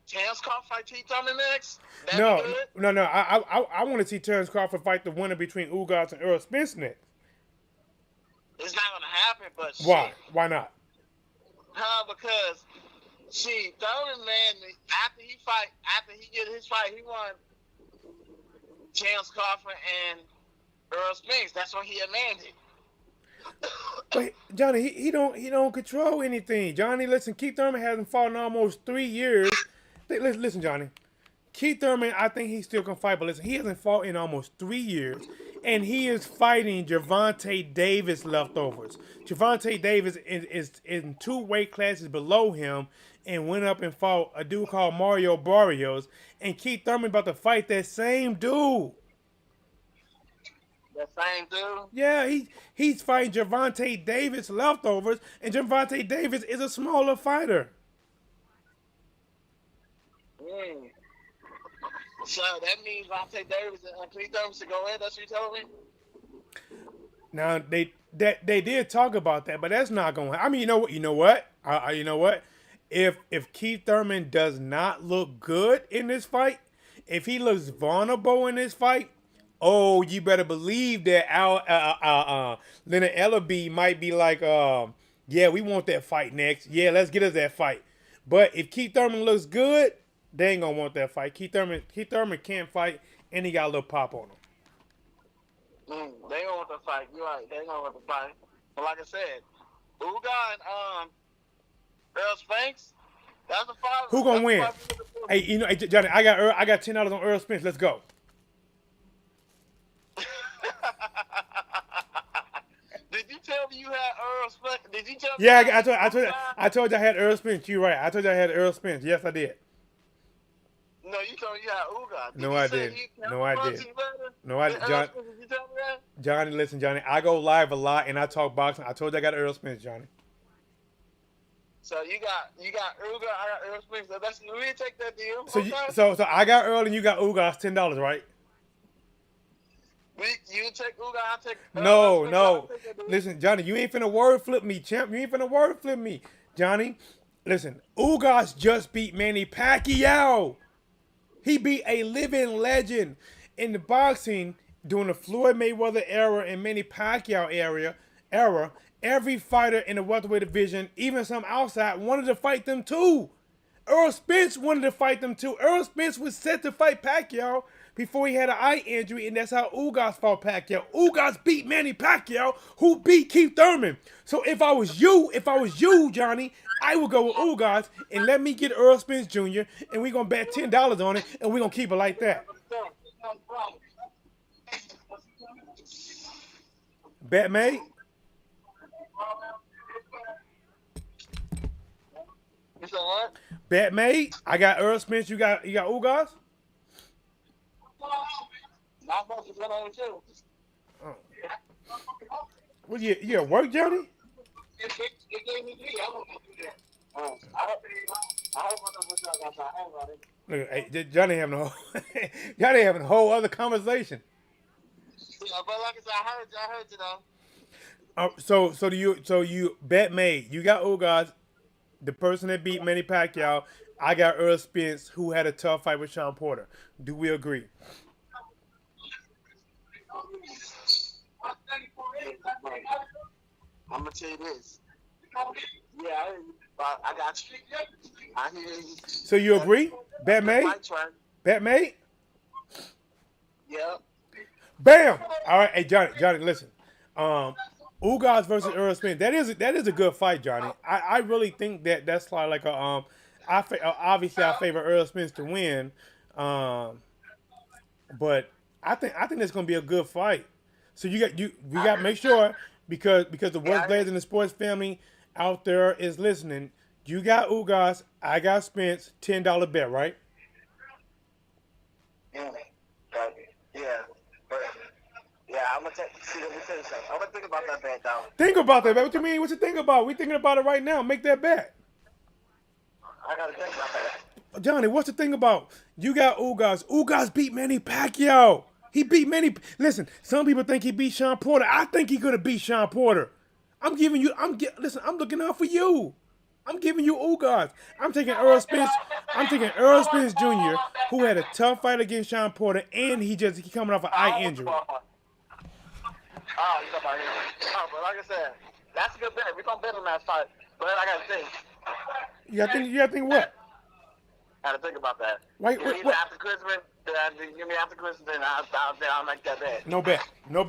Terrence Crawford fight Keith Thurman next? No. I want to see Terrence Crawford fight the winner between Ugas and Earl Spence next. It's not gonna happen, but why? Why not? Because Thurman, man, after he get his fight, he won Terrence Crawford and Earl Spence. That's when he amended. But Johnny, he don't control anything. Johnny, listen, Keith Thurman hasn't fought in almost 3 years. Listen, Johnny. Keith Thurman, I think he still can fight, but listen, he hasn't fought in almost 3 years, and he is fighting Gervonta Davis leftovers. Gervonta Davis is in 2 weight classes below him and went up and fought a dude called Mario Barrios, and Keith Thurman about to fight that same dude. That same dude? Yeah, he's fighting Gervonta Davis leftovers, and Gervonta Davis is a smaller fighter. So that means Gervonta Davis and Keith Thurman should go in. That's what you told me. Now they did talk about that, but that's not going to happen. I mean, you know what? If Keith Thurman does not look good in this fight, if he looks vulnerable in this fight, oh, you better believe that Leonard Ellaby might be like, yeah, we want that fight next. Yeah, let's get us that fight. But if Keith Thurman looks good, they ain't gonna want that fight. Keith Thurman can't fight, and he got a little pop on him. They don't want the fight. You're right. They don't want the fight. But like I said, Uga and Earl Spence, that's the fight. Who gonna win? Hey, Johnny, I got $10 on Earl Spence. Let's go. Did you tell me you had Earl Spence? Did you tell me? Yeah, I told you I had Earl Spence. You're right. I told you I had Earl Spence. Yes, I did. No, you told me you had Uga. No, I didn't. No, I didn't. Johnny, listen, Johnny. I go live a lot and I talk boxing. I told you I got Earl Spence, Johnny. So you got Uga, I got Earl Spence. So let's really take that deal. So Okay. so I got Earl and you got Ugas, $10, right? You take Uga, I take No, Earl Spence, no. I'll take that deal. Listen, Johnny, you ain't finna word flip me, champ. You ain't finna word flip me, Johnny. Listen, Ugas just beat Manny Pacquiao. He beat a living legend in the boxing during the Floyd Mayweather era and Manny Pacquiao era. Every fighter in the welterweight division, even some outside, wanted to fight them too. Earl Spence wanted to fight them too. Earl Spence was set to fight Pacquiao before he had an eye injury, and that's how Ugas fought Pacquiao. Ugas beat Manny Pacquiao, who beat Keith Thurman. So if I was you, Johnny, I would go with Ugas and let me get Earl Spence Jr. and we're gonna bet $10 on it, and we're gonna keep it like that. Bet made. You said what? Bet made. I got Earl Spence. You got Ugas. Not supposed to go on with you. What you at work, Johnny? It gave me three. I don't do that. I hope I don't put y'all got hang on it. Look, hey, Johnny having a whole, Johnny having a whole other conversation. Yeah, but like I said, I heard you though. So you bet made. You got Ugas, the person that beat Manny Pacquiao. I got Earl Spence, who had a tough fight with Sean Porter. Do we agree? I'm gonna tell you this. Yeah, I got you. I hear you. So you agree? Bet made. Right, right. Bet made. Yep. Bam! All right, hey Johnny, listen. Ugas versus Earl Spence. That is a good fight, Johnny. I really think that's like a obviously I favor Earl Spence to win, but I think it's gonna be a good fight. So we got to make sure because the Whatsblazing in the sports family out there is listening. You got Ugas, I got Spence. $10 bet, right? Yeah. Yeah. But, yeah, I'm gonna let me tell you something. I'm gonna think about that bet though. Think about that bet. What you mean? What you think about? We thinking about it right now. Make that bet. I gotta think about that. Johnny, what's the thing about? You got Ugas. Ugas beat Manny Pacquiao. He beat Manny. Listen, some people think he beat Sean Porter. I think he could have beat Sean Porter. Listen, I'm looking out for you. I'm giving you Ugas. I'm taking Earl Spence Jr., who had a tough fight against Sean Porter, and he coming off an eye injury. Oh, you talking about him? Oh, but like I said, that's a good bet. We're gonna bet on that fight. But I gotta think. You gotta think what? Gotta think about that. Wait, Give me what? after Christmas. Give me after Christmas, then I'll make that bet. No bet. No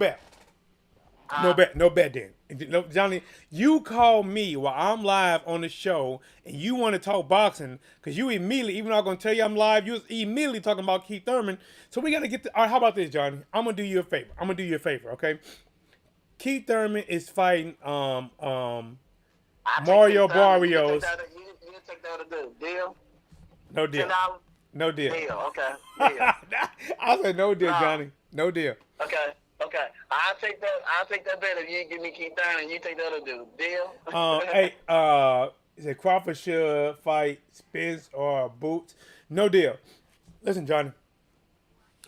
bet then. No, Johnny, you call me while I'm live on the show and you want to talk boxing because you immediately, even though I'm going to tell you I'm live, you was immediately talking about Keith Thurman. So we got to all right, how about this, Johnny? I'm going to do you a favor. Okay? Keith Thurman is fighting Mario Barrios. You take that other deal? No deal. $10? No deal. Deal, okay. Deal. I said no deal, No. Johnny. No deal. Okay. I'll take that bet if you give me Keith Thurman and you take the other dude. Deal? Hey, is it Crawford should fight Spence or Boots? No deal. Listen, Johnny.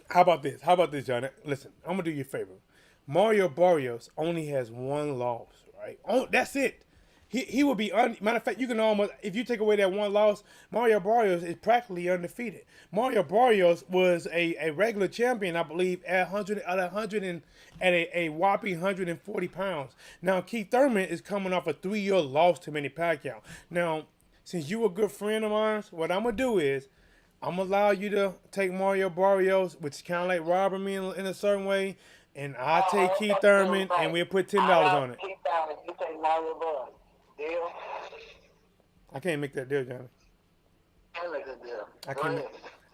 How about this, Johnny? Listen, I'm gonna do you a favor. Mario Barrios only has one loss, right? That's it. He will be matter of fact, you can almost, if you take away that one loss, Mario Barrios is practically undefeated. Mario Barrios was a regular champion, I believe, at a whopping 140 pounds. Now Keith Thurman is coming off a 3-year loss to Manny Pacquiao. Now, since you a good friend of mine, what I'm gonna do is I'm gonna allow you to take Mario Barrios, which is kind of like robbing me in a certain way, and I'll take Keith Thurman, and we'll put $10 on it. Keith Thurman, you take Mario Barrios. Deal? I can't make that deal, Johnny. Can't make that deal.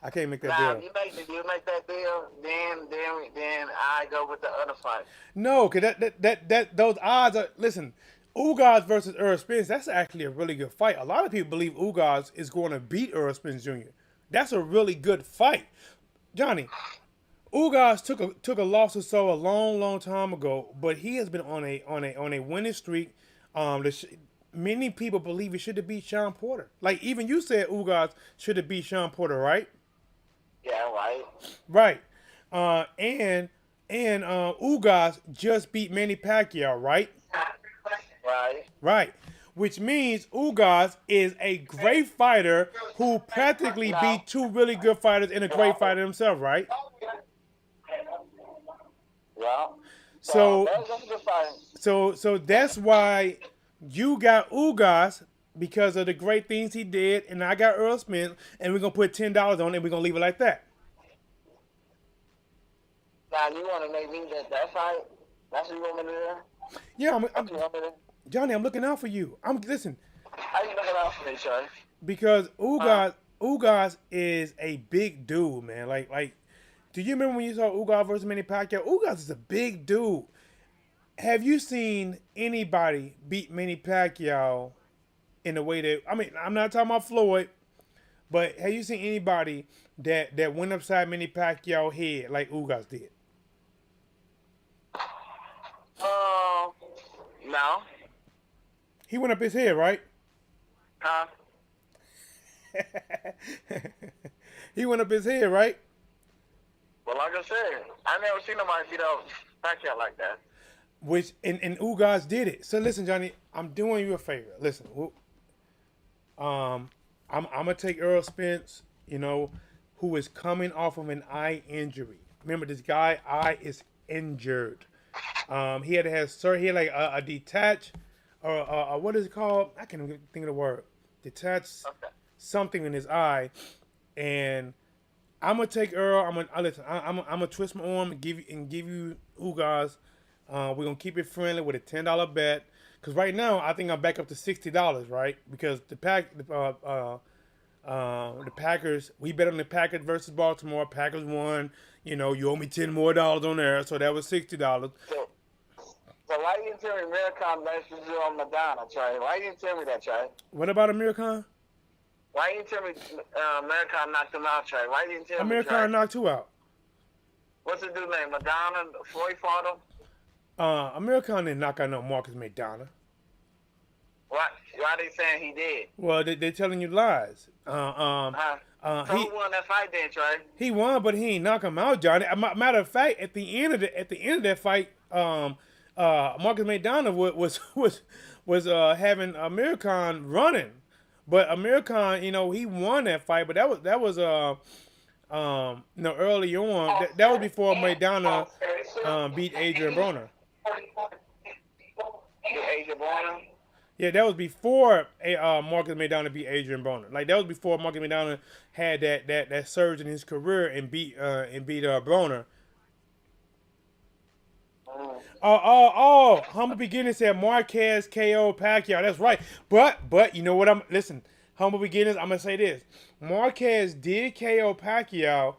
I can't make that Now, deal. if you make that deal, then I go with the other fight. No, cause those odds are. Listen, Ugas versus Earl Spence. That's actually a really good fight. A lot of people believe Ugas is going to beat Earl Spence Jr. That's a really good fight, Johnny. Ugas took a loss or so a long time ago, but he has been on a winning streak. many people believe it should have beat Sean Porter. Like even you said, Ugas should have beat Sean Porter, right? Yeah, right. Right. And Ugas just beat Manny Pacquiao, right? Right. Right. Which means Ugas is a great fighter who practically No. beat two really good fighters and a great fighter himself, right? Yeah. So that's a good fight. so that's why you got Ugas because of the great things he did, and I got Earl Spence, and we're gonna put $10 on it and we're gonna leave it like that. Now you want to make me that fight? That's what you want me to do? Yeah, That's what you want me to do? Johnny, I'm looking out for you. Listen, How you looking out for me, Trey? because Ugas is a big dude, man. Like, do you remember when you saw Ugas versus Manny Pacquiao? Ugas is a big dude. Have you seen anybody beat Manny Pacquiao in the way that, I mean, I'm not talking about Floyd, but have you seen anybody that went upside Manny Pacquiao head like Ugas did? No. He went up his head, right? Huh? He went up his head, right? Well, like I said, I never seen nobody beat up Pacquiao like that. Which and Ugas did it. So listen, Johnny, I'm doing you a favor. Listen, I'm gonna take Earl Spence, you know, who is coming off of an eye injury. Remember, this guy eye is injured. He had like a detached, or what is it called? I can't even think of the word. Detached something in his eye, and I'm gonna take Earl. I'm gonna twist my arm and give you Ugas. We're gonna keep it friendly with a $10 bet. Cause right now I think I'm back up to $60, right? Because the Packers, we bet on the Packers versus Baltimore. Packers won. You know, you owe me $10 more on there, so that was $60. So why you didn't tell me Miracom last year on Madonna, Trey? Why you didn't tell me that, Trey? What about Amir Khan? Why you didn't tell me Miracom knocked him out, Trey? Why you didn't tell me? Amir Khan knocked who out? What's the dude name? Madonna? Floyd fought him? Amir Khan didn't knock out no Marcus McDonough. Why they saying he did? Well, they're telling you lies. So who won that fight then, Trey? He won, but he ain't knock him out, Johnny. Matter of fact, at the end of that fight, Marcus McDonough was having Amir Khan running, but Amir Khan, you know, he won that fight. But that was early on. That was before McDonough beat Adrian Broner. Adrian Broner? Yeah, that was before Marcus McDonough beat Adrian Broner. Like that was before Marcus McDonough had that surge in his career and beat Broner. Humble Beginnings said Marquez KO Pacquiao. That's right. But you know what? Humble Beginnings, I'm gonna say this. Marquez did KO Pacquiao,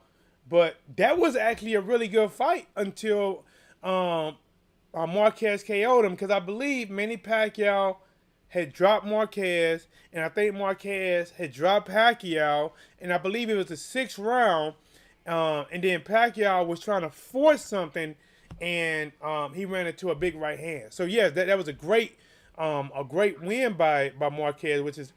but that was actually a really good fight until Marquez KO'd him, because I believe Manny Pacquiao had dropped Marquez, and I think Marquez had dropped Pacquiao, and I believe it was the 6th round, and then Pacquiao was trying to force something, and he ran into a big right hand. So yes, that was a great win by Marquez, which is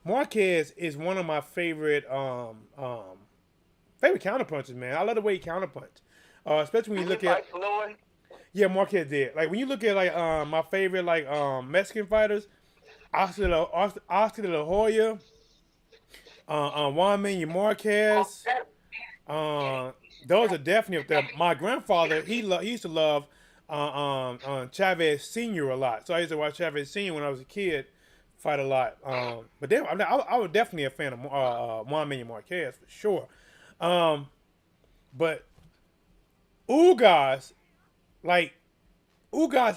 Marquez is one of my favorite counterpunchers, man. I love the way he counterpunch, especially when you look at Floyd? Yeah, Marquez did. Like when you look at like my favorite like Mexican fighters, Oscar de la Hoya, Juan Manuel Marquez. Those are definitely up there. My grandfather, he used to love Chavez Senior a lot, so I used to watch Chavez Senior when I was a kid fight a lot. But then I was definitely a fan of Juan Manuel Marquez for sure. But Ugas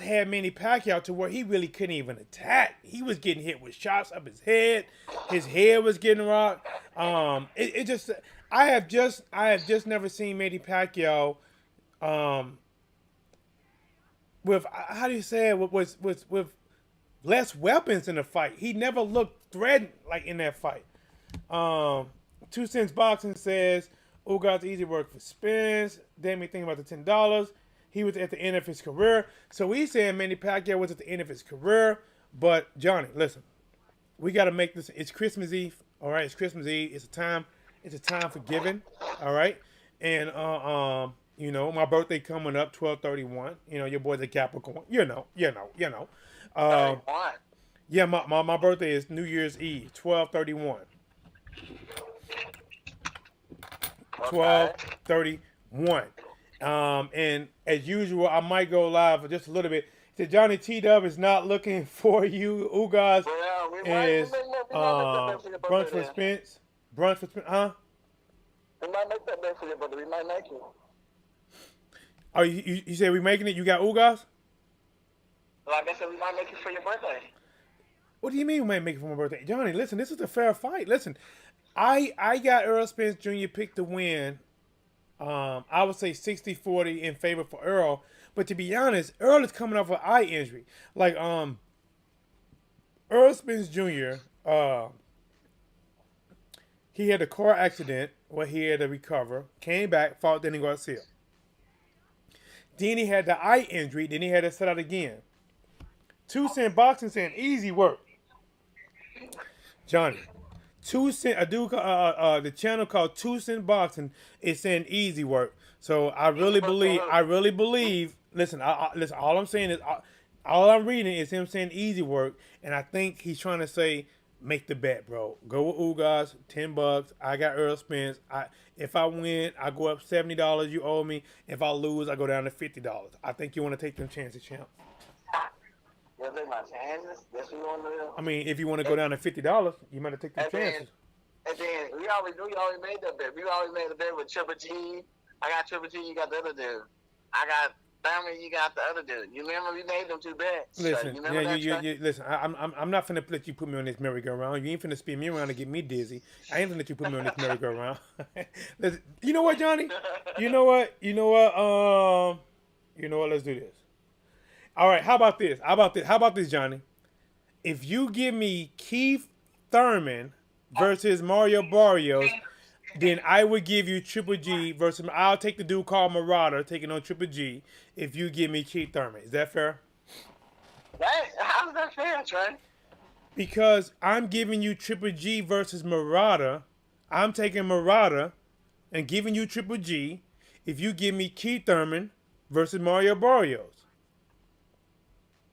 had Manny Pacquiao to where he really couldn't even attack. He was getting hit with shots up his head. His head was getting rocked. I have just never seen Manny Pacquiao with, how do you say it, with less weapons in the fight. He never looked threatened like in that fight. 2 Cents Boxing says Ugas easy work for Spence. Damn me thinking about the $10. He was at the end of his career. So he's saying Manny Pacquiao was at the end of his career. But Johnny, listen, we got to make this. It's Christmas Eve. All right, it's Christmas Eve. It's a time. It's a time for giving. All right, and you know, my birthday coming up, 12/31. You know, your boy's a Capricorn. You know. Um, 31. yeah, my birthday is New Year's Eve, 12/31. Okay. 12:31. And as usual, I might go live for just a little bit. Said Johnny TDub is not looking for you. Ugas Well, is we might make that for your brunch birthday for then. Spence. Brunch for Spence, huh? We might make that day for your birthday. We might make it. Oh, you said we making it? You got Ugas? Like I said, we might make it for your birthday. What do you mean we might make it for my birthday? Johnny, listen, this is a fair fight. Listen, I got Earl Spence Jr. picked to win. I would say 60-40 in favor for Earl. But to be honest, Earl is coming off an eye injury. Like, Earl Spence Jr., he had a car accident where he had to recover, came back, fought Danny Garcia. Then he had the eye injury, then he had to set out again. 2 Cent Boxing saying easy work. Johnny, 2 Cent, a dude, the channel called 2 Cent Boxing is saying easy work. So I really believe. Listen, listen. All I'm saying is, all I'm reading is him saying easy work, and I think he's trying to say, make the bet, bro. Go with Ugas, $10. I got Earl Spence. If I win, I go up $70. You owe me. If I lose, I go down to $50. I think you want to take them chances, champ. You take my chances? That's what you want to do? I mean, if you want to go down to $50, you might take them chances. And then we already made that bet. We already made the bet with Triple G. I got Triple G, you got the other dude. I got Thurman, you got the other dude. You remember we made them 2 bets? Listen, you remember you listen. I'm not finna let you put me on this merry-go-round. You ain't finna spin me around and get me dizzy. I ain't finna let you put me on this merry-go-round. Listen, you know what, Johnny? You know what? Let's do this. All right. How about this, Johnny? If you give me Keith Thurman versus Mario Barrios, then I would give you Triple G versus. I'll take the dude called Marauder taking on Triple G. If you give me Keith Thurman, is that fair? How's that fair, Trey? Because I'm giving you Triple G versus Marauder. I'm taking Marauder and giving you Triple G. If you give me Keith Thurman versus Mario Barrios.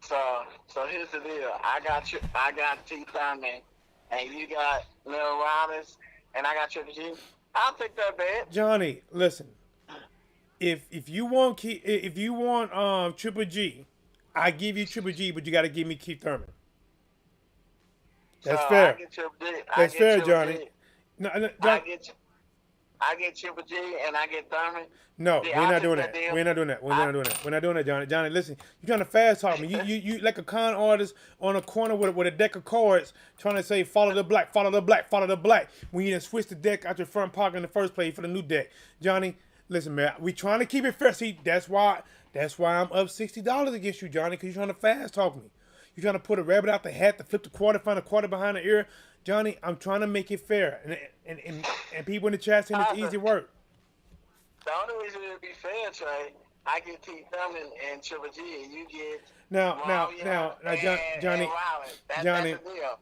So here's the deal. I got T Thurman, and you got Lil Rollins, and I got Triple G. I'll take that bet. Johnny, listen. If you want Triple G, I give you Triple G, but you got to give me Keith Thurman. That's fair. That's fair, Johnny. No, I get Triple G and I get Thurman. No, we're not doing that. We're not doing that. We're not doing that, Johnny. Johnny, listen, you're trying to fast talk me. You like a con artist on a corner with a deck of cards trying to say follow the black, follow the black, follow the black. When you done switch the deck out your front pocket in the first place for the new deck. Johnny, listen, man, we trying to keep it fair. See, that's why I'm up $60 against you, Johnny, because you're trying to fast talk me. You're trying to put a rabbit out the hat to flip the quarter, find a quarter behind the ear. Johnny, I'm trying to make it fair. And people in the chat saying it's easy work. The only reason it would be fair, Trey, I get T Thurman and Triple G, and you get now, Johnny, That's the deal.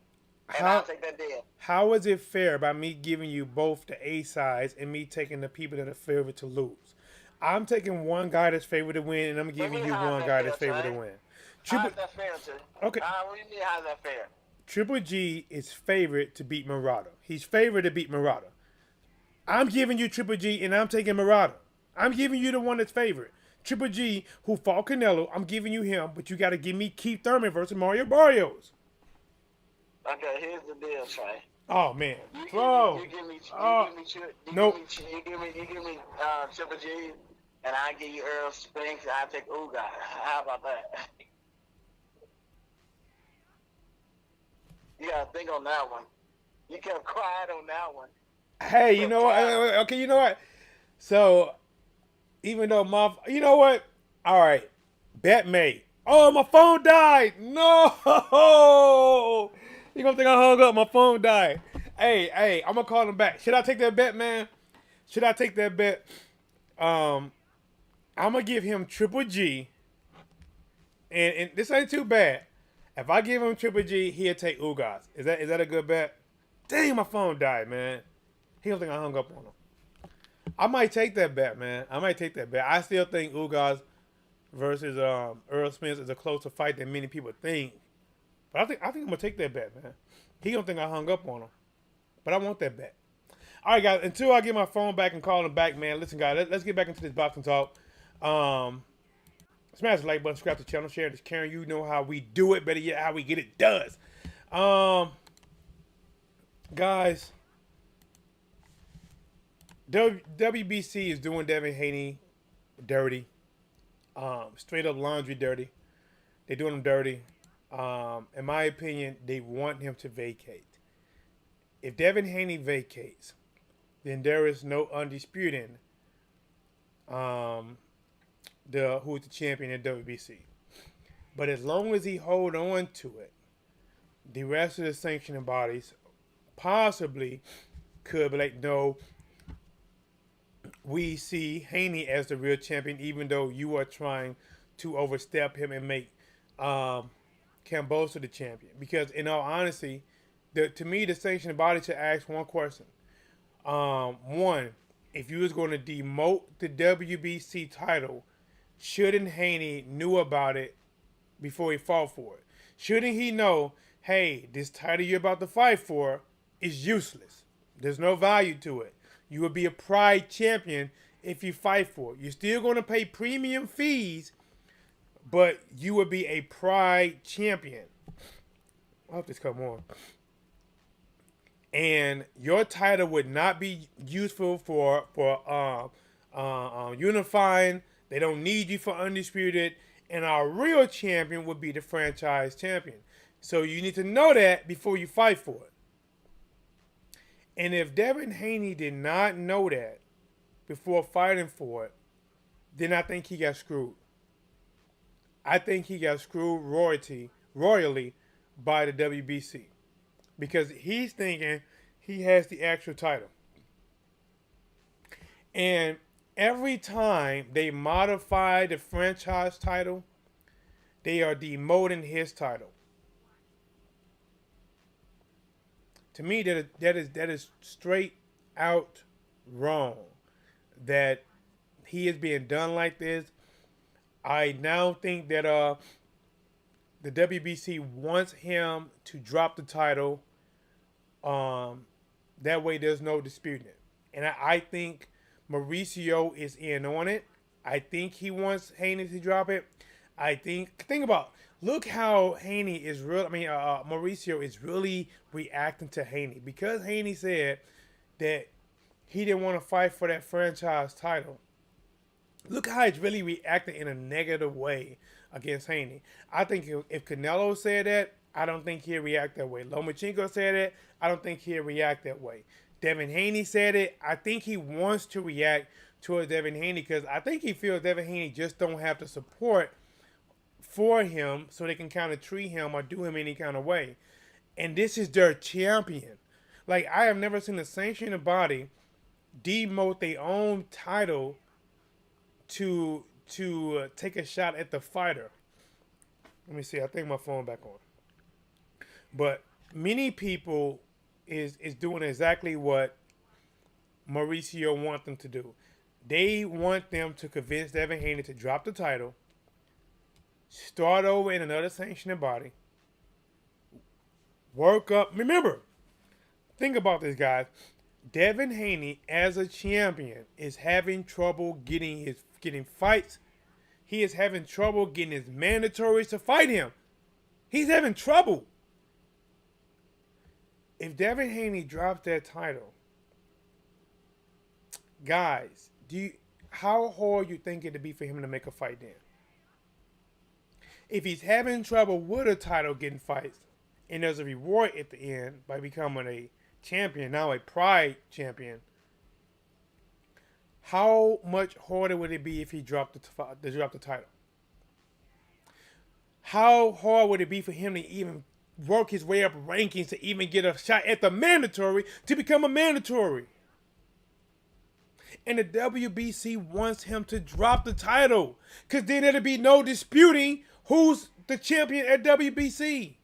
And I'll take that deal. How is it fair by me giving you both the A sides and me taking the people that are favored to lose? I'm taking one guy that's favored to win, and I'm giving you one guy that's favored to win. How's that fair, Trey? Okay. What do you mean, how's that fair? Triple G is favored to beat Marauder. He's favored to beat Marauder. I'm giving you Triple G, and I'm taking Marauder. I'm giving you the one that's favored. Triple G, who fought Canelo, I'm giving you him, but you got to give me Keith Thurman versus Mario Barrios. Okay, here's the deal, Trey. Oh man, bro. You give me Triple G, and I give you Earl Spence, and I take Uga. How about that? You gotta think on that one. You kept quiet on that one. Hey, you know what? Okay, you know what? So, even though you know what? All right, bet made. Oh, my phone died. No. You gonna think I hung up? My phone died. Hey, I'm gonna call him back. Should I take that bet, man? Should I take that bet? I'm gonna give him Triple G, and this ain't too bad. If I give him Triple G, he'll take Ugas. Is that a good bet? Dang, my phone died, man. He don't think I hung up on him. I might take that bet, man. I might take that bet. I still think Ugas versus Earl Spence is a closer fight than many people think. But I think I'm gonna take that bet, man. He don't think I hung up on him, but I want that bet. All right, guys. Until I get my phone back and call him back, man. Listen, guys. Let's get back into this boxing talk. Smash the like button, subscribe to the channel, share this. Karen, you know how we do it. Better yet, how we get it does. Guys. WBC is doing Devin Haney dirty. Straight up laundry dirty. They're doing him dirty. In my opinion, they want him to vacate. If Devin Haney vacates, then there is no undisputing who's the champion in WBC. But as long as he hold on to it, the rest of the sanctioning bodies possibly could be like, no, we see Haney as the real champion, even though you are trying to overstep him and make Cambosa the champion. Because in all honesty, to me, the sanctioning body should ask one question. One, if you was going to demote the WBC title, shouldn't Haney knew about it before he fought for it? Shouldn't he know, hey, this title you're about to fight for is useless. There's no value to it. You will be a pride champion if you fight for it. You're still going to pay premium fees, but you will be a pride champion. I hope this come on. And your title would not be useful for unifying. They don't need you for undisputed. And our real champion would be the franchise champion. So you need to know that before you fight for it. And if Devin Haney did not know that before fighting for it, then I think he got screwed. I think he got screwed royally by the WBC. Because he's thinking he has the actual title. And every time they modify the franchise title, they are demoting his title. To me, that is straight out wrong. That he is being done like this. I now think that the WBC wants him to drop the title. That way, there's no disputing it. And I think Mauricio is in on it. I think he wants Haney to drop it. Think about. Look how Haney is Mauricio is really reacting to Haney. Because Haney said that he didn't want to fight for that franchise title. Look how he's really reacting in a negative way against Haney. I think if Canelo said that, I don't think he'd react that way. Lomachenko said it, I don't think he'd react that way. Devin Haney said it, I think he wants to react towards Devin Haney because I think he feels Devin Haney just don't have the support for him so they can kind of treat him or do him any kind of way. And this is their champion. Like, I have never seen a sanctioning body demote their own title to take a shot at the fighter. Let me see. I think my phone back on. But many people is doing exactly what Mauricio wants them to do. They want them to convince Devin Haney to drop the title, start over in another sanctioning body, work up. Remember, think about this, guys. Devin Haney, as a champion, is having trouble getting fights. He is having trouble getting his mandatories to fight him. He's having trouble. If Devin Haney drops that title, guys, how hard you think it'd be for him to make a fight then? If he's having trouble with a title getting fights, and there's a reward at the end by becoming a champion, now a pride champion, how much harder would it be if he dropped the title? How hard would it be for him to even work his way up rankings to even get a shot at the mandatory to become a mandatory? And the WBC wants him to drop the title because then there'll be no disputing who's the champion at WBC.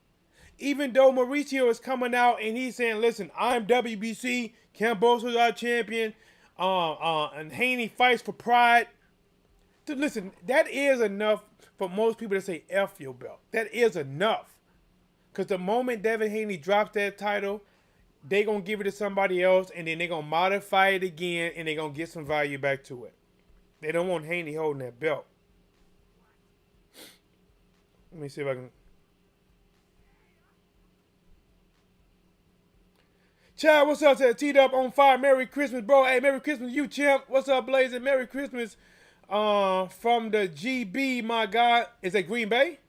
Even though Mauricio is coming out and he's saying, listen, I'm WBC, Camboso's our champion, and Haney fights for pride. Listen, that is enough for most people to say F your belt. That is enough. Because the moment Devin Haney drops that title, they going to give it to somebody else, and then they going to modify it again, and they going to get some value back to it. They don't want Haney holding that belt. Let me see if I can... Chad, what's up? TDub on fire. Merry Christmas, bro. Hey, Merry Christmas, you champ. What's up, Blazing? Merry Christmas from the GB, my God. Is that Green Bay?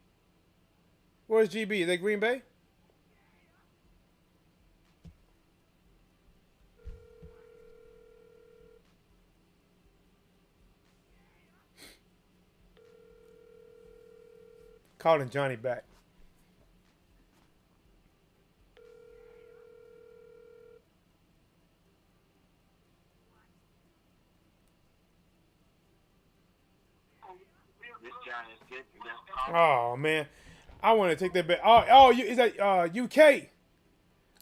Where's GB? Is that Green Bay? Calling Johnny back. Oh man, I want to take that back. Is that UK?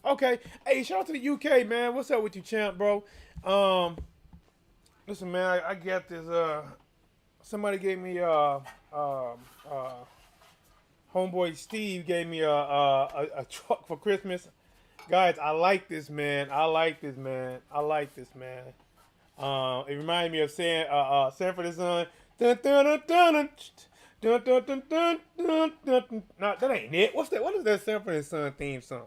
Okay, hey, shout out to the UK, man. What's up with you, champ, bro? Listen, man, I got this. Somebody gave me homeboy Steve gave me a truck for Christmas. Guys, I like this, man. I like this, man. It reminded me of Sanford and Son. Dun, dun, dun, dun, dun. Dun, dun, dun, dun, dun, dun. No, that ain't it. What is that Sanford and Son theme song?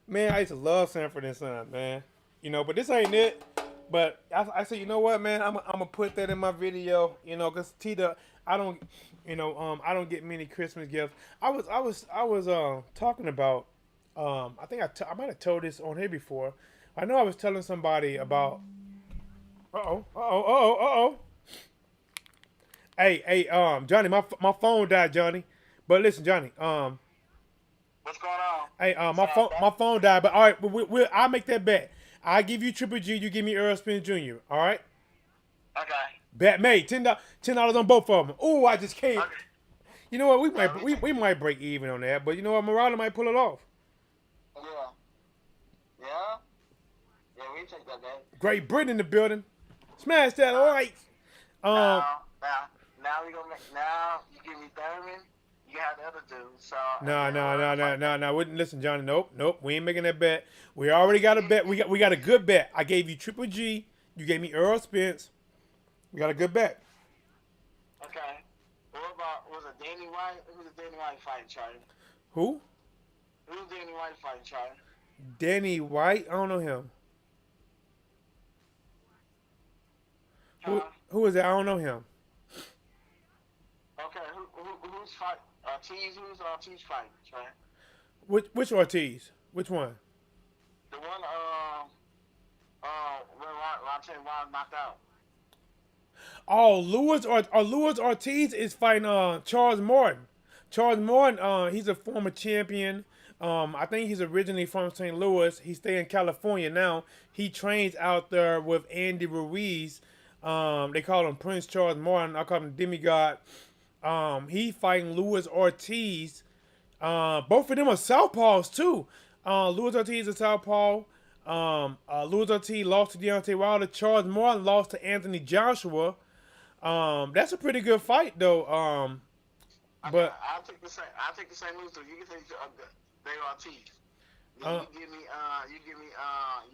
Man, I used to love Sanford and Son, man. You know, but this ain't it. But I said, you know what, man? I'm gonna put that in my video. You know, cause TDub, I don't get many Christmas gifts. I was talking about. I think I might have told this on here before. I know I was telling somebody about. Hey, Johnny, my phone died, Johnny. But listen, Johnny, what's going on? Hey, my phone died. But all right, I'll make that bet. I give you Triple G, you give me Earl Spence Jr. All right? Okay. Bet made. $10 on both of them. Ooh, I just can't. Okay. You know what? We might break even on that, but you know what? Morales might pull it off. Yeah, we take that back. Great Britain in the building. Smash that light. Now we gonna make. Now you give me Devin. You have the other dude. So No. Listen, Johnny. Nope. We ain't making that bet. We already got a bet. We got a good bet. I gave you Triple G. You gave me Earl Spence. We got a good bet. Okay. What about was it Danny White? Who's Danny White fighting, Charlie? Who? Who's Danny White fighting, Charlie? Danny White? I don't know him. Who is that? I don't know him. Okay. Who's fighting? Who's Ortiz fighting, Charlie? Which Ortiz? Which one? The one when Ron knocked out. Oh, Luis Ortiz is fighting Charles Martin. Charles Martin, he's a former champion. I think he's originally from St. Louis. He stays in California now. He trains out there with Andy Ruiz. They call him Prince Charles Martin. I call him Demigod. He fighting Luis Ortiz. Both of them are southpaws too. Luis Ortiz is southpaw. Luis Ortiz lost to Deontay Wilder. Charles Martin lost to Anthony Joshua. That's a pretty good fight though. But I'll take the same loser. You can take Dave Ortiz. You give me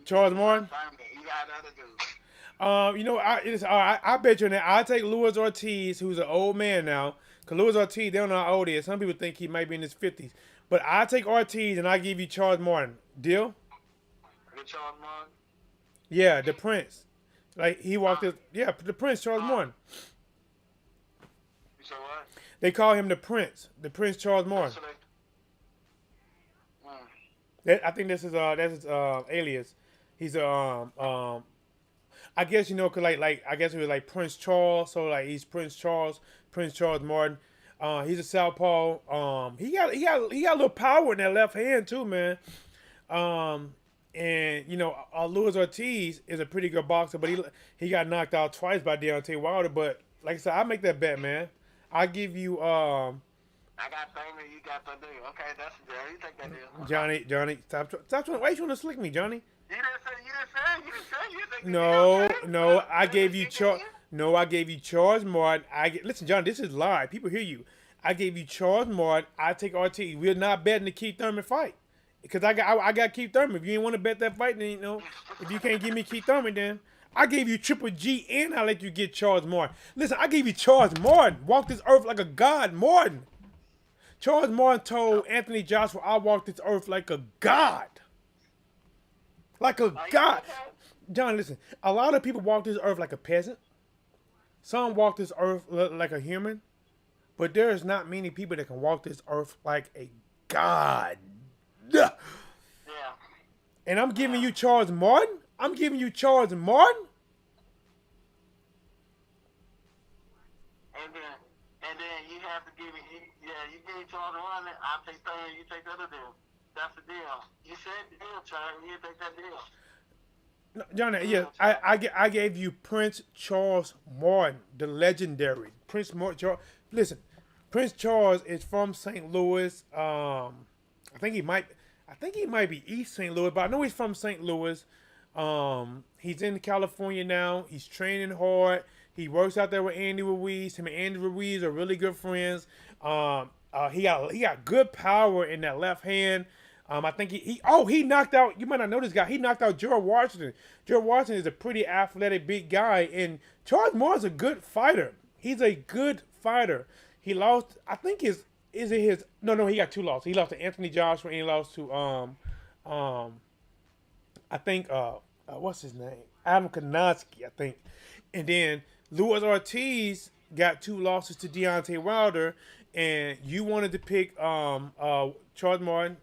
Charles Martin. You got another dude. You know, I bet you on that. I'll take Luis Ortiz, who's an old man now. Because Luis Ortiz, they don't know how old he is. Some people think he might be in his 50s. But I'll take Ortiz and I'll give you Charles Martin. Deal? Get Charles Martin? Yeah, the Prince. Like, he walked in. Yeah, the Prince, Charles Martin. You said what? They call him the Prince. The Prince Charles Martin. I think that's his alias. He's I guess, you know, cause like I guess he was like Prince Charles, so like he's Prince Charles Martin. He's a southpaw. He got a little power in that left hand too, man. And you know, Luis Ortiz is a pretty good boxer, but he got knocked out twice by Deontay Wilder. But like I said, I make that bet, man. I give you Hey, I got Thurman, you got the deal. Okay, that's the deal. You take that deal. Johnny, stop trying. Why you trying to slick me, Johnny? You didn't take the deal. No, Okay. no, I Well, gave you you take the Charles. deal. No, I gave you Charles Martin. Listen, John. This is live. People hear you. I gave you Charles Martin. I take RT. We're not betting the Keith Thurman fight because I got Keith Thurman. If you ain't want to bet that fight, then if you can't give me Keith Thurman, then I gave you Triple G and I let you get Charles Martin. Listen, I gave you Charles Martin. Walk this earth like a god, Martin. Charles Martin told Anthony Joshua, "I walk this earth like a god." Like a god. John, listen. A lot of people walk this earth like a peasant. Some walk this earth like a human. But there's not many people that can walk this earth like a god. Yeah. And I'm giving you Charles Martin? I'm giving you Charles Martin? And then you have to give me, you give me Charles Martin, I'll take Thurman, you take the other deal. That's the deal. You said the deal, Charles, you take that deal. No, John, yeah, I gave you Prince Charles Martin, the legendary Prince Charles. Listen, Prince Charles is from St. Louis. I think he might be East St. Louis, but I know he's from St. Louis. He's in California now. He's training hard. He works out there with Andy Ruiz. Him and Andy Ruiz are really good friends. He got good power in that left hand. I think he knocked out. You might not know this guy. He knocked out Gerald Washington. Gerald Washington is a pretty athletic, big guy, and Charles Moore's a good fighter. He's a good fighter. He lost. I think he got two losses. He lost to Anthony Joshua and he lost to I think what's his name? Adam Konoski, I think. And then Luis Ortiz got two losses to Deontay Wilder, and you wanted to pick Charles Martin.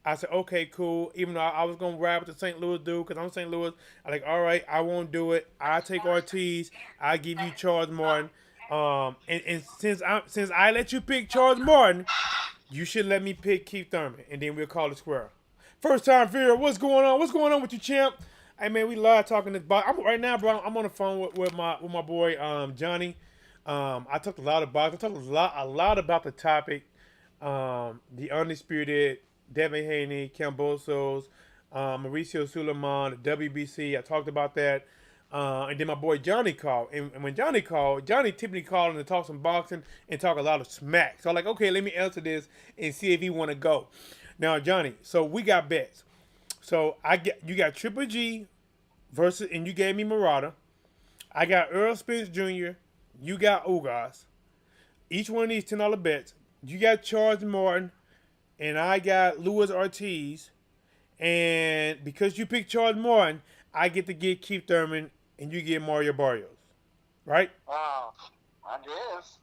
I said, okay, cool. Even though I was going to ride with the St. Louis dude because I'm St. Louis. I'm like, all right, I won't do it. I take Ortiz. I give you Charles Martin. And since I let you pick Charles Martin, you should let me pick Keith Thurman. And then we'll call it square. First time viewer, what's going on? What's going on with you, champ? Hey, man, we love talking this. Right now, bro, I'm on the phone with my boy, Johnny. I talked a lot of boxing. I talked a lot about the topic. The Undisputed, Devin Haney, Cambosos, Mauricio Suleiman, the WBC. I talked about that. And then my boy Johnny called. And when Johnny called, Johnny typically called and talk some boxing and talk a lot of smack. So I'm like, okay, let me answer this and see if he want to go. Now, Johnny, so we got bets. So you got Triple G versus, and you gave me Murata. I got Earl Spence Jr. You got Ugas. Each one of these $10 bets. You got Charles Martin. And I got Luis Ortiz. And because you picked Charles Martin, I get to get Keith Thurman and you get Mario Barrios. Right? I guess.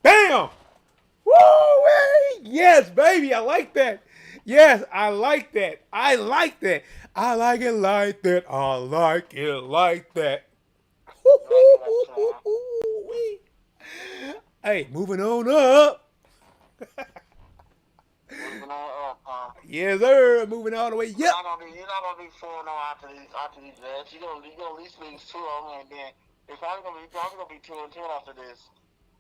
Bam! Woo! Yes, baby. I like that. Yes, I like that. I like that. I like it like that. I like it like that. Hey, moving on up. Moving on up, Yes, sir. Moving all the way. Yep. You're not gonna be 4-0 after these bets. You're gonna at least lose 2 of them, and then you're probably gonna be 2-2 after this.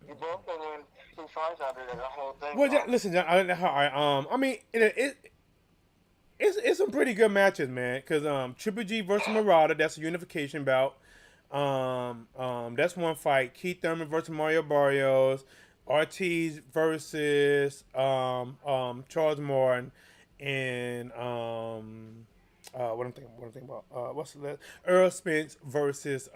You both gonna win 2 fights after that whole thing. Well, listen, I mean, it's some pretty good matches, man. Cause Triple G versus Murata, that's a unification bout. That's one fight. Keith Thurman versus Mario Barrios. Ortiz versus Charles Martin, and what I'm thinking about what's the last? Earl Spence versus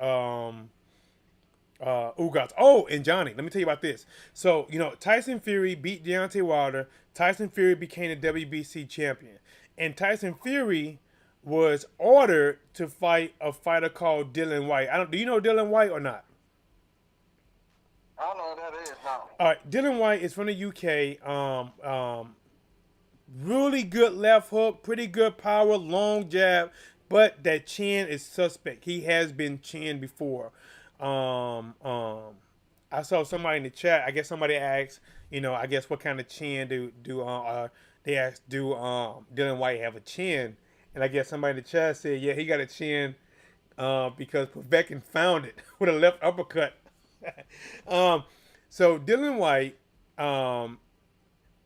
Ugas. Oh, and Johnny, let me tell you about this. So Tyson Fury beat Deontay Wilder. Tyson Fury became the WBC champion, and Tyson Fury was ordered to fight a fighter called Dylan White. Do you know Dylan White or not? I don't know what that is now. All right, Dylan White is from the UK. Really good left hook, pretty good power, long jab, but that chin is suspect. He has been chinned before. I saw somebody in the chat. I guess somebody asked, I guess what kind of chin they asked, do Dylan White have a chin? And I guess somebody in the chat said, yeah, he got a chin because Povetkin found it with a left uppercut. So Dylan White,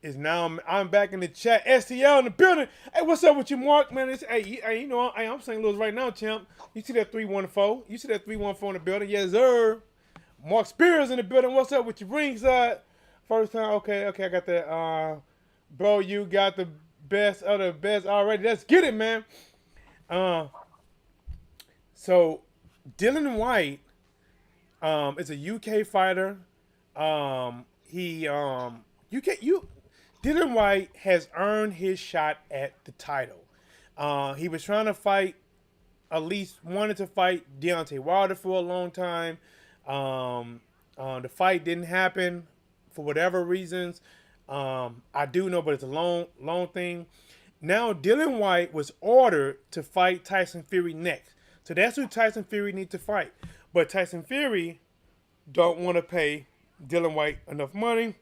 is now I'm back in the chat. STL in the building. Hey, what's up with you, Mark? Man, hey, you know, I'm St. Louis right now, champ. You see that 314? You see that 314 in the building? Yes, sir. Mark Spears in the building. What's up with you, ringside? First time. Okay, I got that. Bro, you got the best of the best already. Let's get it, man. So Dylan White, is a UK fighter. Dylan White has earned his shot at the title. He was trying to fight, at least wanted to fight Deontay Wilder for a long time. The fight didn't happen for whatever reasons. I do know, but it's a long thing. Now Dylan White was ordered to fight Tyson Fury next. So that's who Tyson Fury needs to fight. But Tyson Fury don't want to pay Dylan White enough money.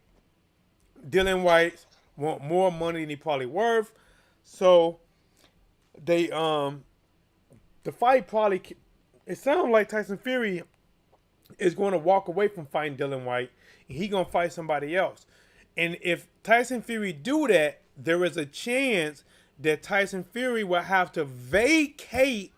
Dylan White want more money than he probably worth. So they the fight probably, it sounds like Tyson Fury is going to walk away from fighting Dylan White and he going to fight somebody else. And if Tyson Fury do that, there is a chance that Tyson Fury will have to vacate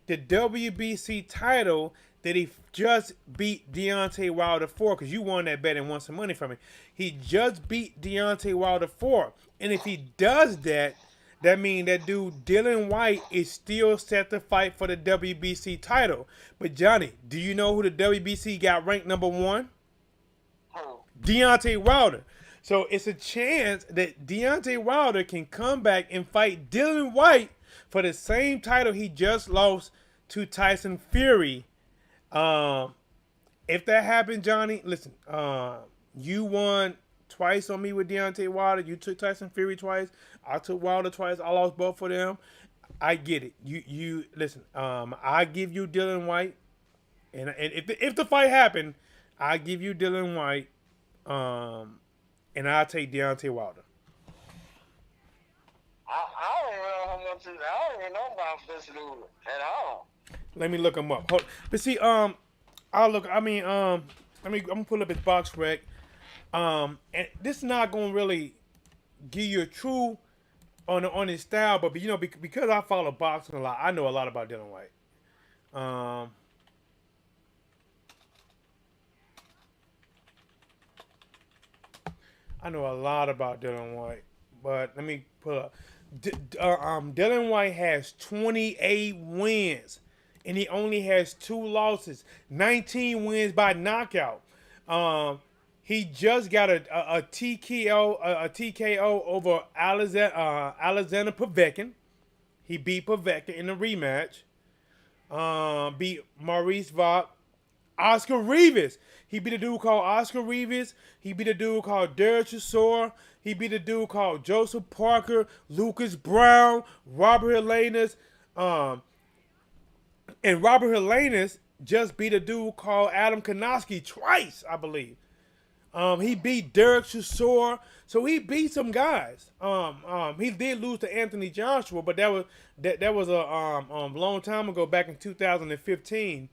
the WBC title that he just beat Deontay Wilder for, because you won that bet and won some money from it. He just beat Deontay Wilder for. And if he does that, that means that dude Dylan White is still set to fight for the WBC title. But Johnny, do you know who the WBC got ranked number one? Deontay Wilder. So it's a chance that Deontay Wilder can come back and fight Dylan White for the same title he just lost to Tyson Fury. If that happened, Johnny, listen, you won twice on me with Deontay Wilder. You took Tyson Fury twice. I took Wilder twice. I lost both of them. I get it. You listen. I give you Dylan White, and if the fight happened, I give you Dylan White, and I'll take Deontay Wilder. I don't know how much. I don't even know about this dude at all. Let me look him up. But see, I'll look. I mean, I'm gonna pull up his box rec. And this is not gonna really give you a true on his style, but you know, because I follow boxing a lot, I know a lot about Dylan White. I know a lot about Dylan White, but let me pull up. Dylan White has 28 wins, and he only has 2 losses. 19 wins by knockout. He just got a TKO over Alexander Povetkin. He beat Povetkin in the rematch. Beat Maurice Vaught. Oscar Rivas. He beat a dude called Oscar Rivas. He beat a dude called Derek Chisora. He beat a dude called Joseph Parker, Lucas Brown, Robert Helenius. And Robert Helenius just beat a dude called Adam Konoski twice, I believe. He beat Derek Chisora. So he beat some guys. He did lose to Anthony Joshua, but that was a long time ago, back in 2015.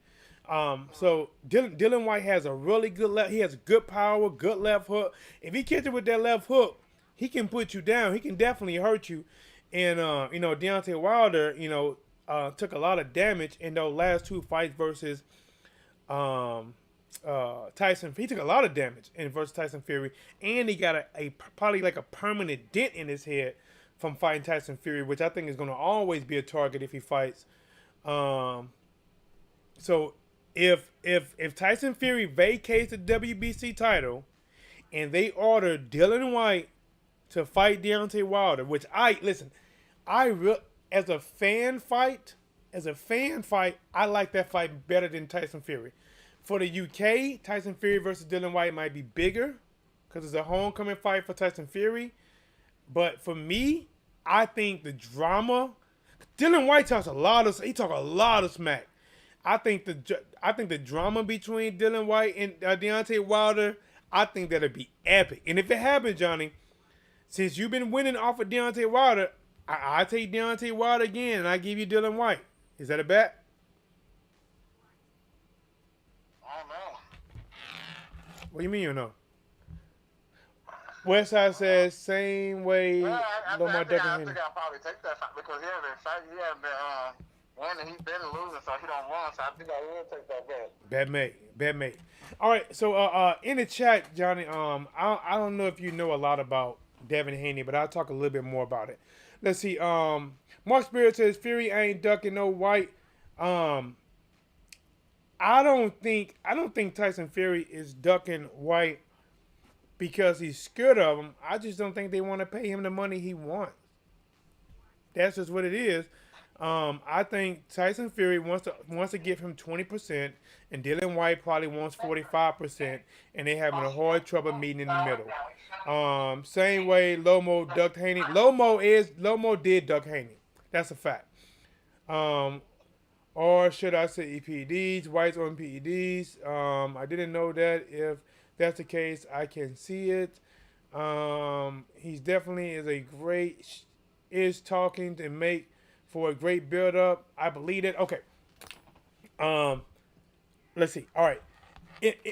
So Dylan White has a really good left. He has good power, good left hook. If he catches with that left hook, he can put you down. He can definitely hurt you. And you know, Deontay Wilder, you know, took a lot of damage in those last 2 fights versus Tyson. He took a lot of damage in versus Tyson Fury, and he got a probably like a permanent dent in his head from fighting Tyson Fury, which I think is going to always be a target if he fights. So if Tyson Fury vacates the WBC title and they order Dylan White to fight Deontay Wilder, which as a fan fight, I like that fight better than Tyson Fury. For the UK, Tyson Fury versus Dylan White might be bigger because it's a homecoming fight for Tyson Fury. But for me, I think the drama. Dylan White talks a lot of smack. I think the drama between Dylan White and Deontay Wilder, I think that'll be epic. And if it happens, Johnny, since you've been winning off of Deontay Wilder, I take Deontay Wilder again, and I give you Dylan White. Is that a bet? I don't know. What do you mean you know? Westside says same Well, way I Lomar think Ducking I Haney. think I'll probably take that fight because he hasn't fight. He hasn't been winning. He's been losing, so he don't win. So I think I will take that bet. Bad mate. All right, so in the chat, Johnny, I don't know if you know a lot about Devin Haney, but I'll talk a little bit more about it. Let's see. Mark Spirit says Fury ain't ducking no White. Um, I don't think Tyson Fury is ducking White because he's scared of him. I just don't think they want to pay him the money he wants. That's just what it is. I think Tyson Fury wants to give him 20%, and Dylan White probably wants 45%, and they having a hard trouble meeting in the middle. Same way Lomo ducked Haney. Lomo did duck Haney. That's a fact. Um, or should I say EPDs? Whites on PEDs. I didn't know that. If that's the case, I can see it. He's definitely is talking to make for a great build up. I believe it. Okay. Um, let's see. All right.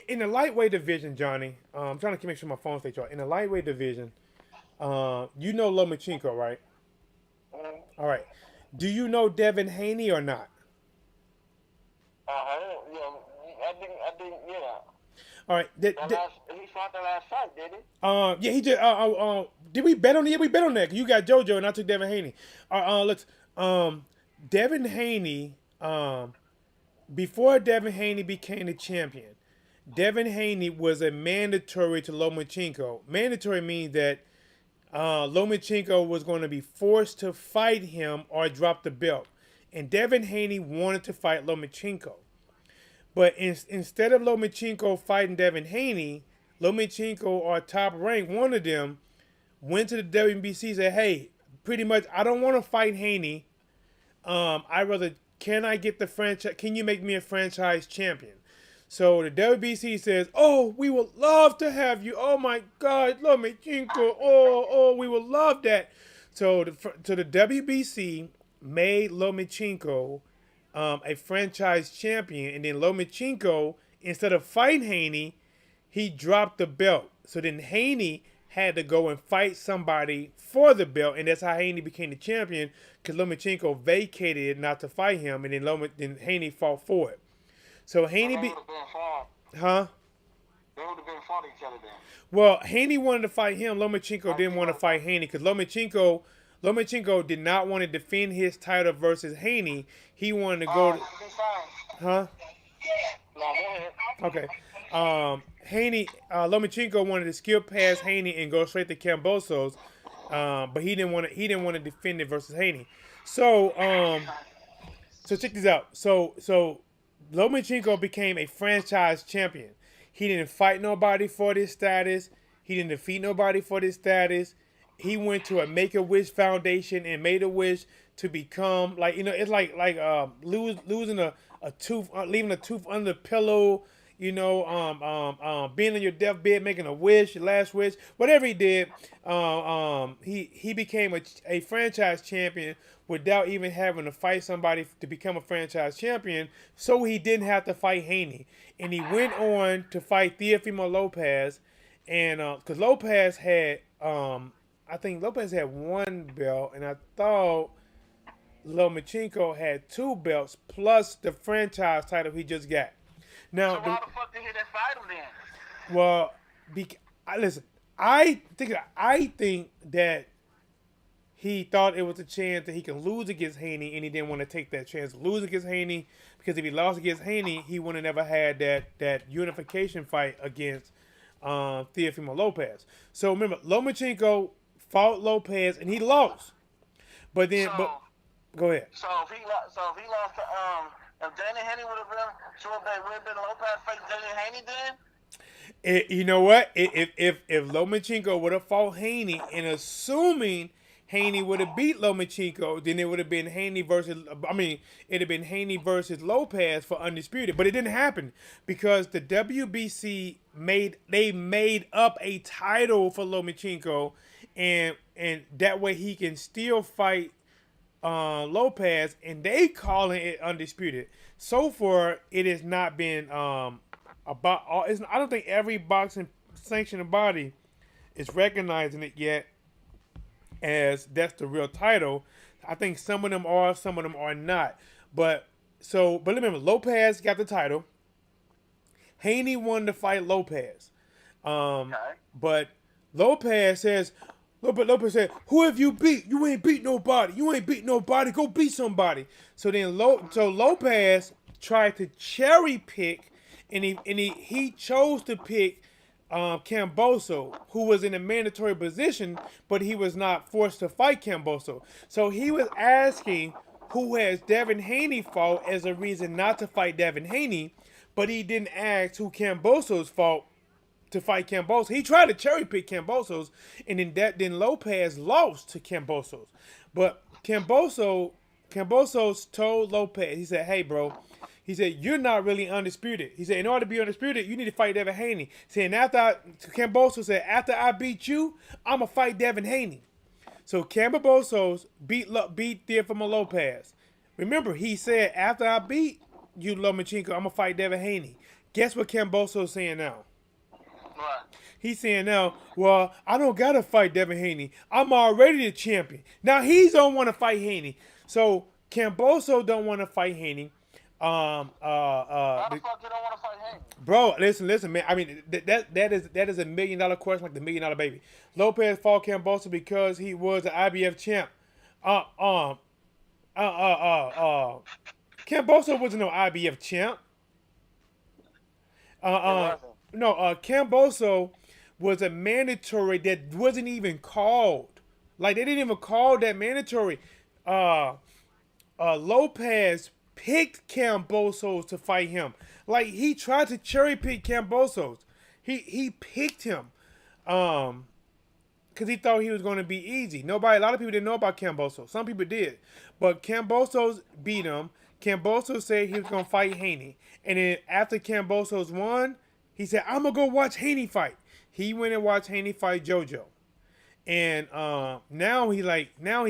In the lightweight division, Johnny, I'm trying to make sure my phone stays charged. In the lightweight division, you know Lomachenko, right? Mm-hmm. All right. Do you know Devin Haney or not? I think, yeah. All right. He fought the last fight, did he? Yeah, he did. Did we bet on it? Yeah, we bet on that. 'Cause you got JoJo and I took Devin Haney. Let's. Devin Haney. Before Devin Haney became the champion, Devin Haney was a mandatory to Lomachenko. Mandatory means that Lomachenko was going to be forced to fight him or drop the belt, and Devin Haney wanted to fight Lomachenko. But instead of Lomachenko fighting Devin Haney, Lomachenko or Top Rank, one of them, went to the WBC and said, hey, pretty much, I don't want to fight Haney. Can I get the franchise? Can you make me a franchise champion? So the WBC says, oh, we would love to have you. Oh my God, Lomachenko. Oh, we would love that. So the WBC made Lomachenko a franchise champion, and then Lomachenko, instead of fighting Haney, he dropped the belt. So then Haney had to go and fight somebody for the belt, and that's how Haney became the champion, because Lomachenko vacated it not to fight him, and then Haney fought for it. So Haney They would have been fought. huh? They would have been fought each other then. Well, Haney wanted to fight him. Lomachenko didn't want to fight Haney because Lomachenko did not want to defend his title versus Haney. He wanted to go to, huh? No, go ahead. Okay. Lomachenko wanted to skip past Haney and go straight to Cambosos, but he didn't want to defend it versus Haney. So check this out. So Lomachenko became a franchise champion. He didn't fight nobody for this status. He didn't defeat nobody for this status. He went to a Make-A-Wish Foundation and made a wish to become it's like losing a tooth, leaving a tooth under the pillow. Being on your deathbed, making a wish, your last wish, whatever he did. He became a franchise champion without even having to fight somebody to become a franchise champion, so he didn't have to fight Haney. And he went on to fight Teofimo Lopez, and because Lopez had, I think Lopez had one belt, and I thought Lomachenko had two belts plus the franchise title he just got. Now, So why the fuck did he didn't fight him then? well, listen. I think that he thought it was a chance that he can lose against Haney, and he didn't want to take that chance to lose against Haney, because if he lost against Haney, he would have never had that unification fight against Teofimo Lopez. So remember, Lomachenko fought Lopez and he lost. But go ahead. So if he lost to if Danny Haney would have been sure they would have been Lopez face Danny Haney then? You know what? If Lomachenko would have fought Haney, and assuming Haney would have beat Lomachenko, then it would have been it'd have been Haney versus Lopez for undisputed. But it didn't happen because the WBC made up a title for Lomachenko, and that way he can still fight Lopez, and they calling it undisputed. So far, it has not been I don't think every boxing sanctioned body is recognizing it yet as that's the real title. I think some of them are not. But remember, Lopez got the title. Haney won the fight Lopez. But Lopez says, "Who have you beat? You ain't beat nobody. You ain't beat nobody. Go beat somebody." So then, Lopez tried to cherry pick, and he chose to pick Camboso, who was in a mandatory position, but he was not forced to fight Camboso. So he was asking who has Devin Haney fought as a reason not to fight Devin Haney, but he didn't ask who Camboso's fought to fight Camboso. He tried to cherry pick Camboso's, and then Lopez lost to Camboso's. But Camboso told Lopez, he said, "Hey, bro," he said, "you're not really undisputed." He said, "In order to be undisputed, you need to fight Devin Haney." Saying Camboso said, "After I beat you, I'm gonna fight Devin Haney." So Camboso beat Teofimo Lopez. Remember, he said, "After I beat you, Lomachenko, I'm gonna fight Devin Haney." Guess what Camboso's saying now? Right. He's saying now, "Well, I don't gotta fight Devin Haney. I'm already the champion." Now he don't want to fight Haney. So Camboso don't want to fight Haney. Why the fuck you don't want to fight Haney? Bro, listen, man. I mean, that is $1 million question, like the $1 million baby. Lopez fought Camboso because he was an IBF champ. Camboso wasn't no IBF champ. No, Camboso was a mandatory that wasn't even called. Like, they didn't even call that mandatory. Lopez picked Camboso to fight him. Like, he tried to cherry pick Camboso. He picked him. Because he thought he was going to be easy. A lot of people didn't know about Camboso. Some people did. But Camboso beat him. Camboso said he was going to fight Haney. And then after Camboso's won, he said, "I'm going to go watch Haney fight." He went and watched Haney fight JoJo. And now he's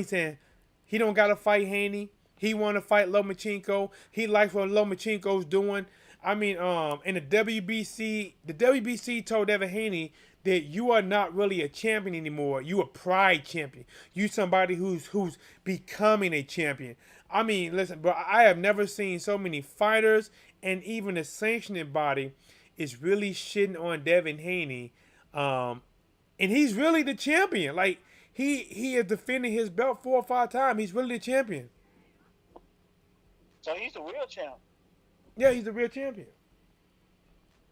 saying he don't got to fight Haney. He want to fight Lomachenko. He likes what Lomachenko's doing. I mean, in the WBC told Devin Haney that you are not really a champion anymore. You a pride champion. You somebody who's becoming a champion. I mean, listen, bro, I have never seen so many fighters, and even the sanctioning body is really shitting on Devin Haney. And he's really the champion. Like, he has defended his belt 4 or 5 times. He's really the champion. So he's the real champ. Yeah, he's the real champion.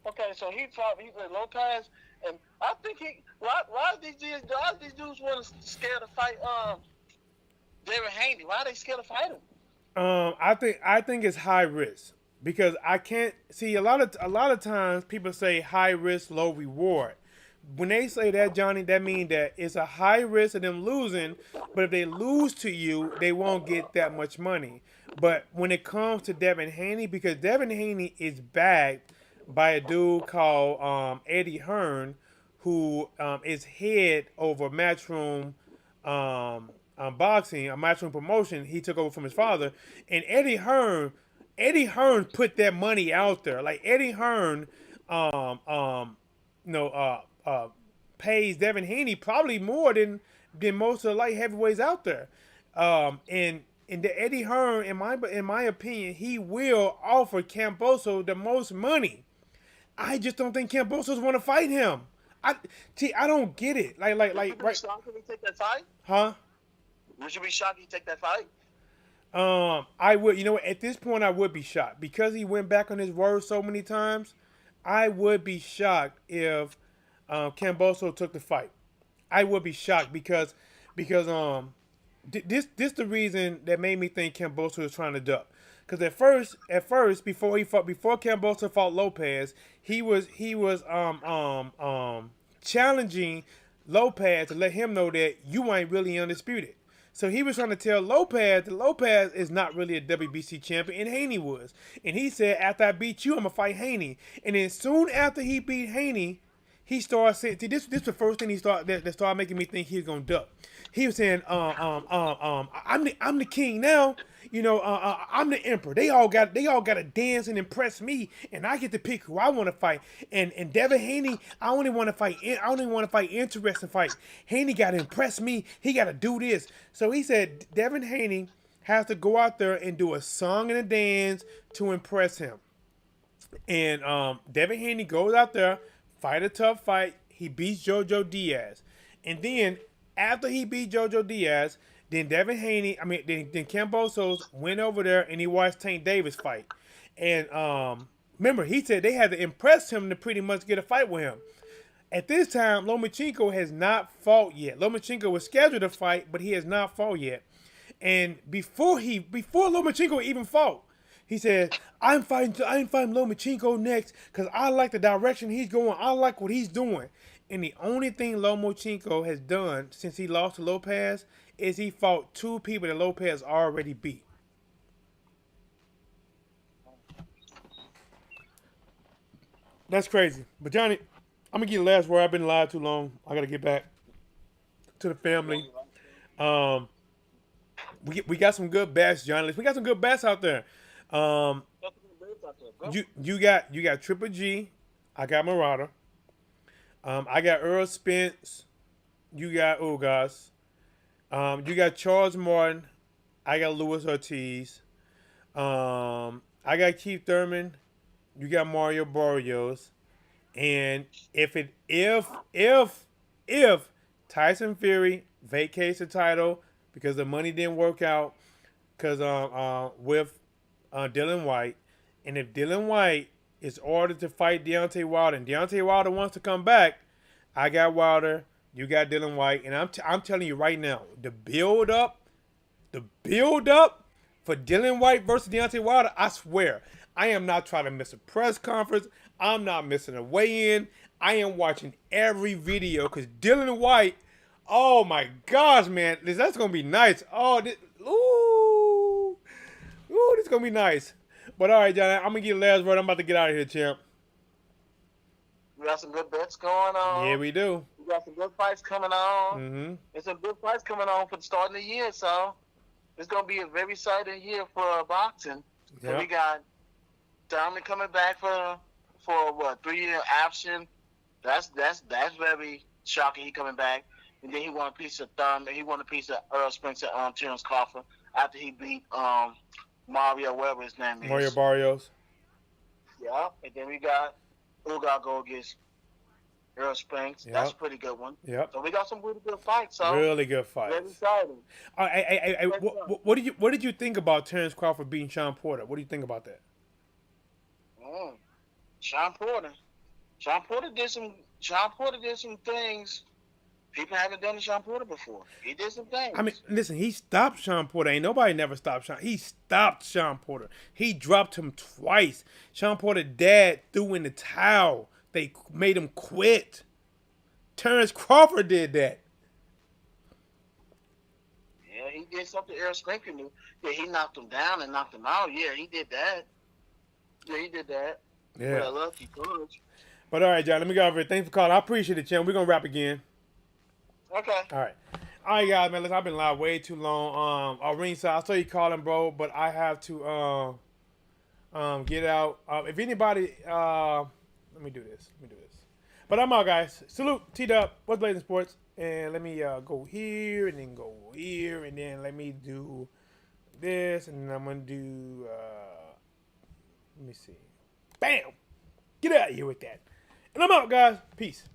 Okay, so he fought Lopez, and I think why these dudes want to scared to fight Devin Haney? Why are they scared to fight him? I think it's high risk, because I can't see a lot of times people say high risk, low reward. When they say that, Johnny, that means that it's a high risk of them losing, but if they lose to you, they won't get that much money. But when it comes to Devin Haney, because Devin Haney is backed by a dude called Eddie Hearn, who is head over Matchroom boxing, a Matchroom promotion. He took over from his father, and Eddie Hearn put that money out there. Like, Eddie Hearn, pays Devin Haney probably more than most of the light heavyweights out there. And the Eddie Hearn, in my opinion, he will offer Camboso the most money. I just don't think Cambosos want to fight him. I don't get it. Like, right? Shocked if he take that fight? Huh? Would you be shocked if he take that fight? I would. You know, at this point, I would be shocked because he went back on his word so many times. I would be shocked if Camboso took the fight. I would be shocked because this the reason that made me think Camboso was trying to duck. Because at first, before Camboso fought Lopez, he was challenging Lopez to let him know that you ain't really undisputed. So he was trying to tell Lopez that Lopez is not really a WBC champion, and Haney was. And he said, "After I beat you, I'm gonna fight Haney." And then soon after he beat Haney, he started saying, see, this the first thing he started that started making me think he was gonna duck. He was saying, I'm the king now. You know, I'm the emperor. They all got to dance and impress me, and I get to pick who I want to fight. And Devin Haney, I only want to fight interesting fight. Haney got to impress me. He got to do this. So he said Devin Haney has to go out there and do a song and a dance to impress him. And Devin Haney goes out there, fight a tough fight. He beats JoJo Diaz, and then after he beat JoJo Diaz, then Devin Haney, then Cambosos went over there and he watched Tank Davis fight. And remember, he said they had to impress him to pretty much get a fight with him. At this time, Lomachenko has not fought yet. Lomachenko was scheduled to fight, but he has not fought yet. And before Lomachenko even fought, he said, I'm fighting Lomachenko next because I like the direction he's going. I like what he's doing. And the only thing Lomachenko has done since he lost to Lopez is he fought two people that Lopez already beat. That's crazy. But Johnny, I'm gonna get the last word. I've been live too long. I gotta get back to the family. We got some good bats, Johnny. We got some good bats out there. You got Triple G. I got Marauder. I got Earl Spence. You got Ugas. You got Charles Martin. I got Luis Ortiz. I got Keith Thurman. You got Mario Barrios. And if Tyson Fury vacates the title because the money didn't work out because with Dylan White, and if Dylan White is ordered to fight Deontay Wilder, and Deontay Wilder wants to come back, I got Wilder, you got Dylan White, and I'm telling you right now, the build up for Dylan White versus Deontay Wilder, I swear, I am not trying to miss a press conference. I'm not missing a weigh-in. I am watching every video because Dylan White, oh my gosh, man, that's gonna be nice. This is gonna be nice. But all right, John, I'm gonna get the last word. I'm about to get out of here, champ. We got some good bets going on. Yeah, we do. We got some good fights coming on. Mm-hmm. There's some good fights coming on for the start of the year, so it's gonna be a very exciting year for boxing. Yep. So we got Dominic coming back for what, 3-year option. That's very shocking. He coming back, and then he won a piece of Earl Spencer, Terrence Crawford after he beat Mario, whatever his name is. Mario Barrios. Yeah, and then we got Uga go against Earl Spence. Yep. That's a pretty good one. Yep. So we got some really good fights. So Really good fights. very exciting. What did you think about Terrence Crawford beating Sean Porter? What do you think about that? Sean Porter did some things people haven't done to Sean Porter before. He did some things. I mean, listen, he stopped Sean Porter. Ain't nobody never stopped Sean. He stopped Sean Porter. He dropped him twice. Sean Porter's dad threw in the towel. They made him quit. Terrence Crawford did that. Yeah, he did something Earl Spence can do. Yeah, he knocked him down and knocked him out. Yeah, he did that. Yeah. But I love you, coach. But all right, John, let me go over here. Thanks for calling. I appreciate it, champ. We're going to wrap again. Okay. All right, guys, man. Listen, I've been live way too long. Ringside, I saw you calling, bro, but I have to get out. If anybody, let me do this. But I'm out, guys. Salute, TDub, Whatsblazing Sports, and let me go here and then go here and then let me do this and then I'm gonna do. Let me see. Bam! Get out of here with that. And I'm out, guys. Peace.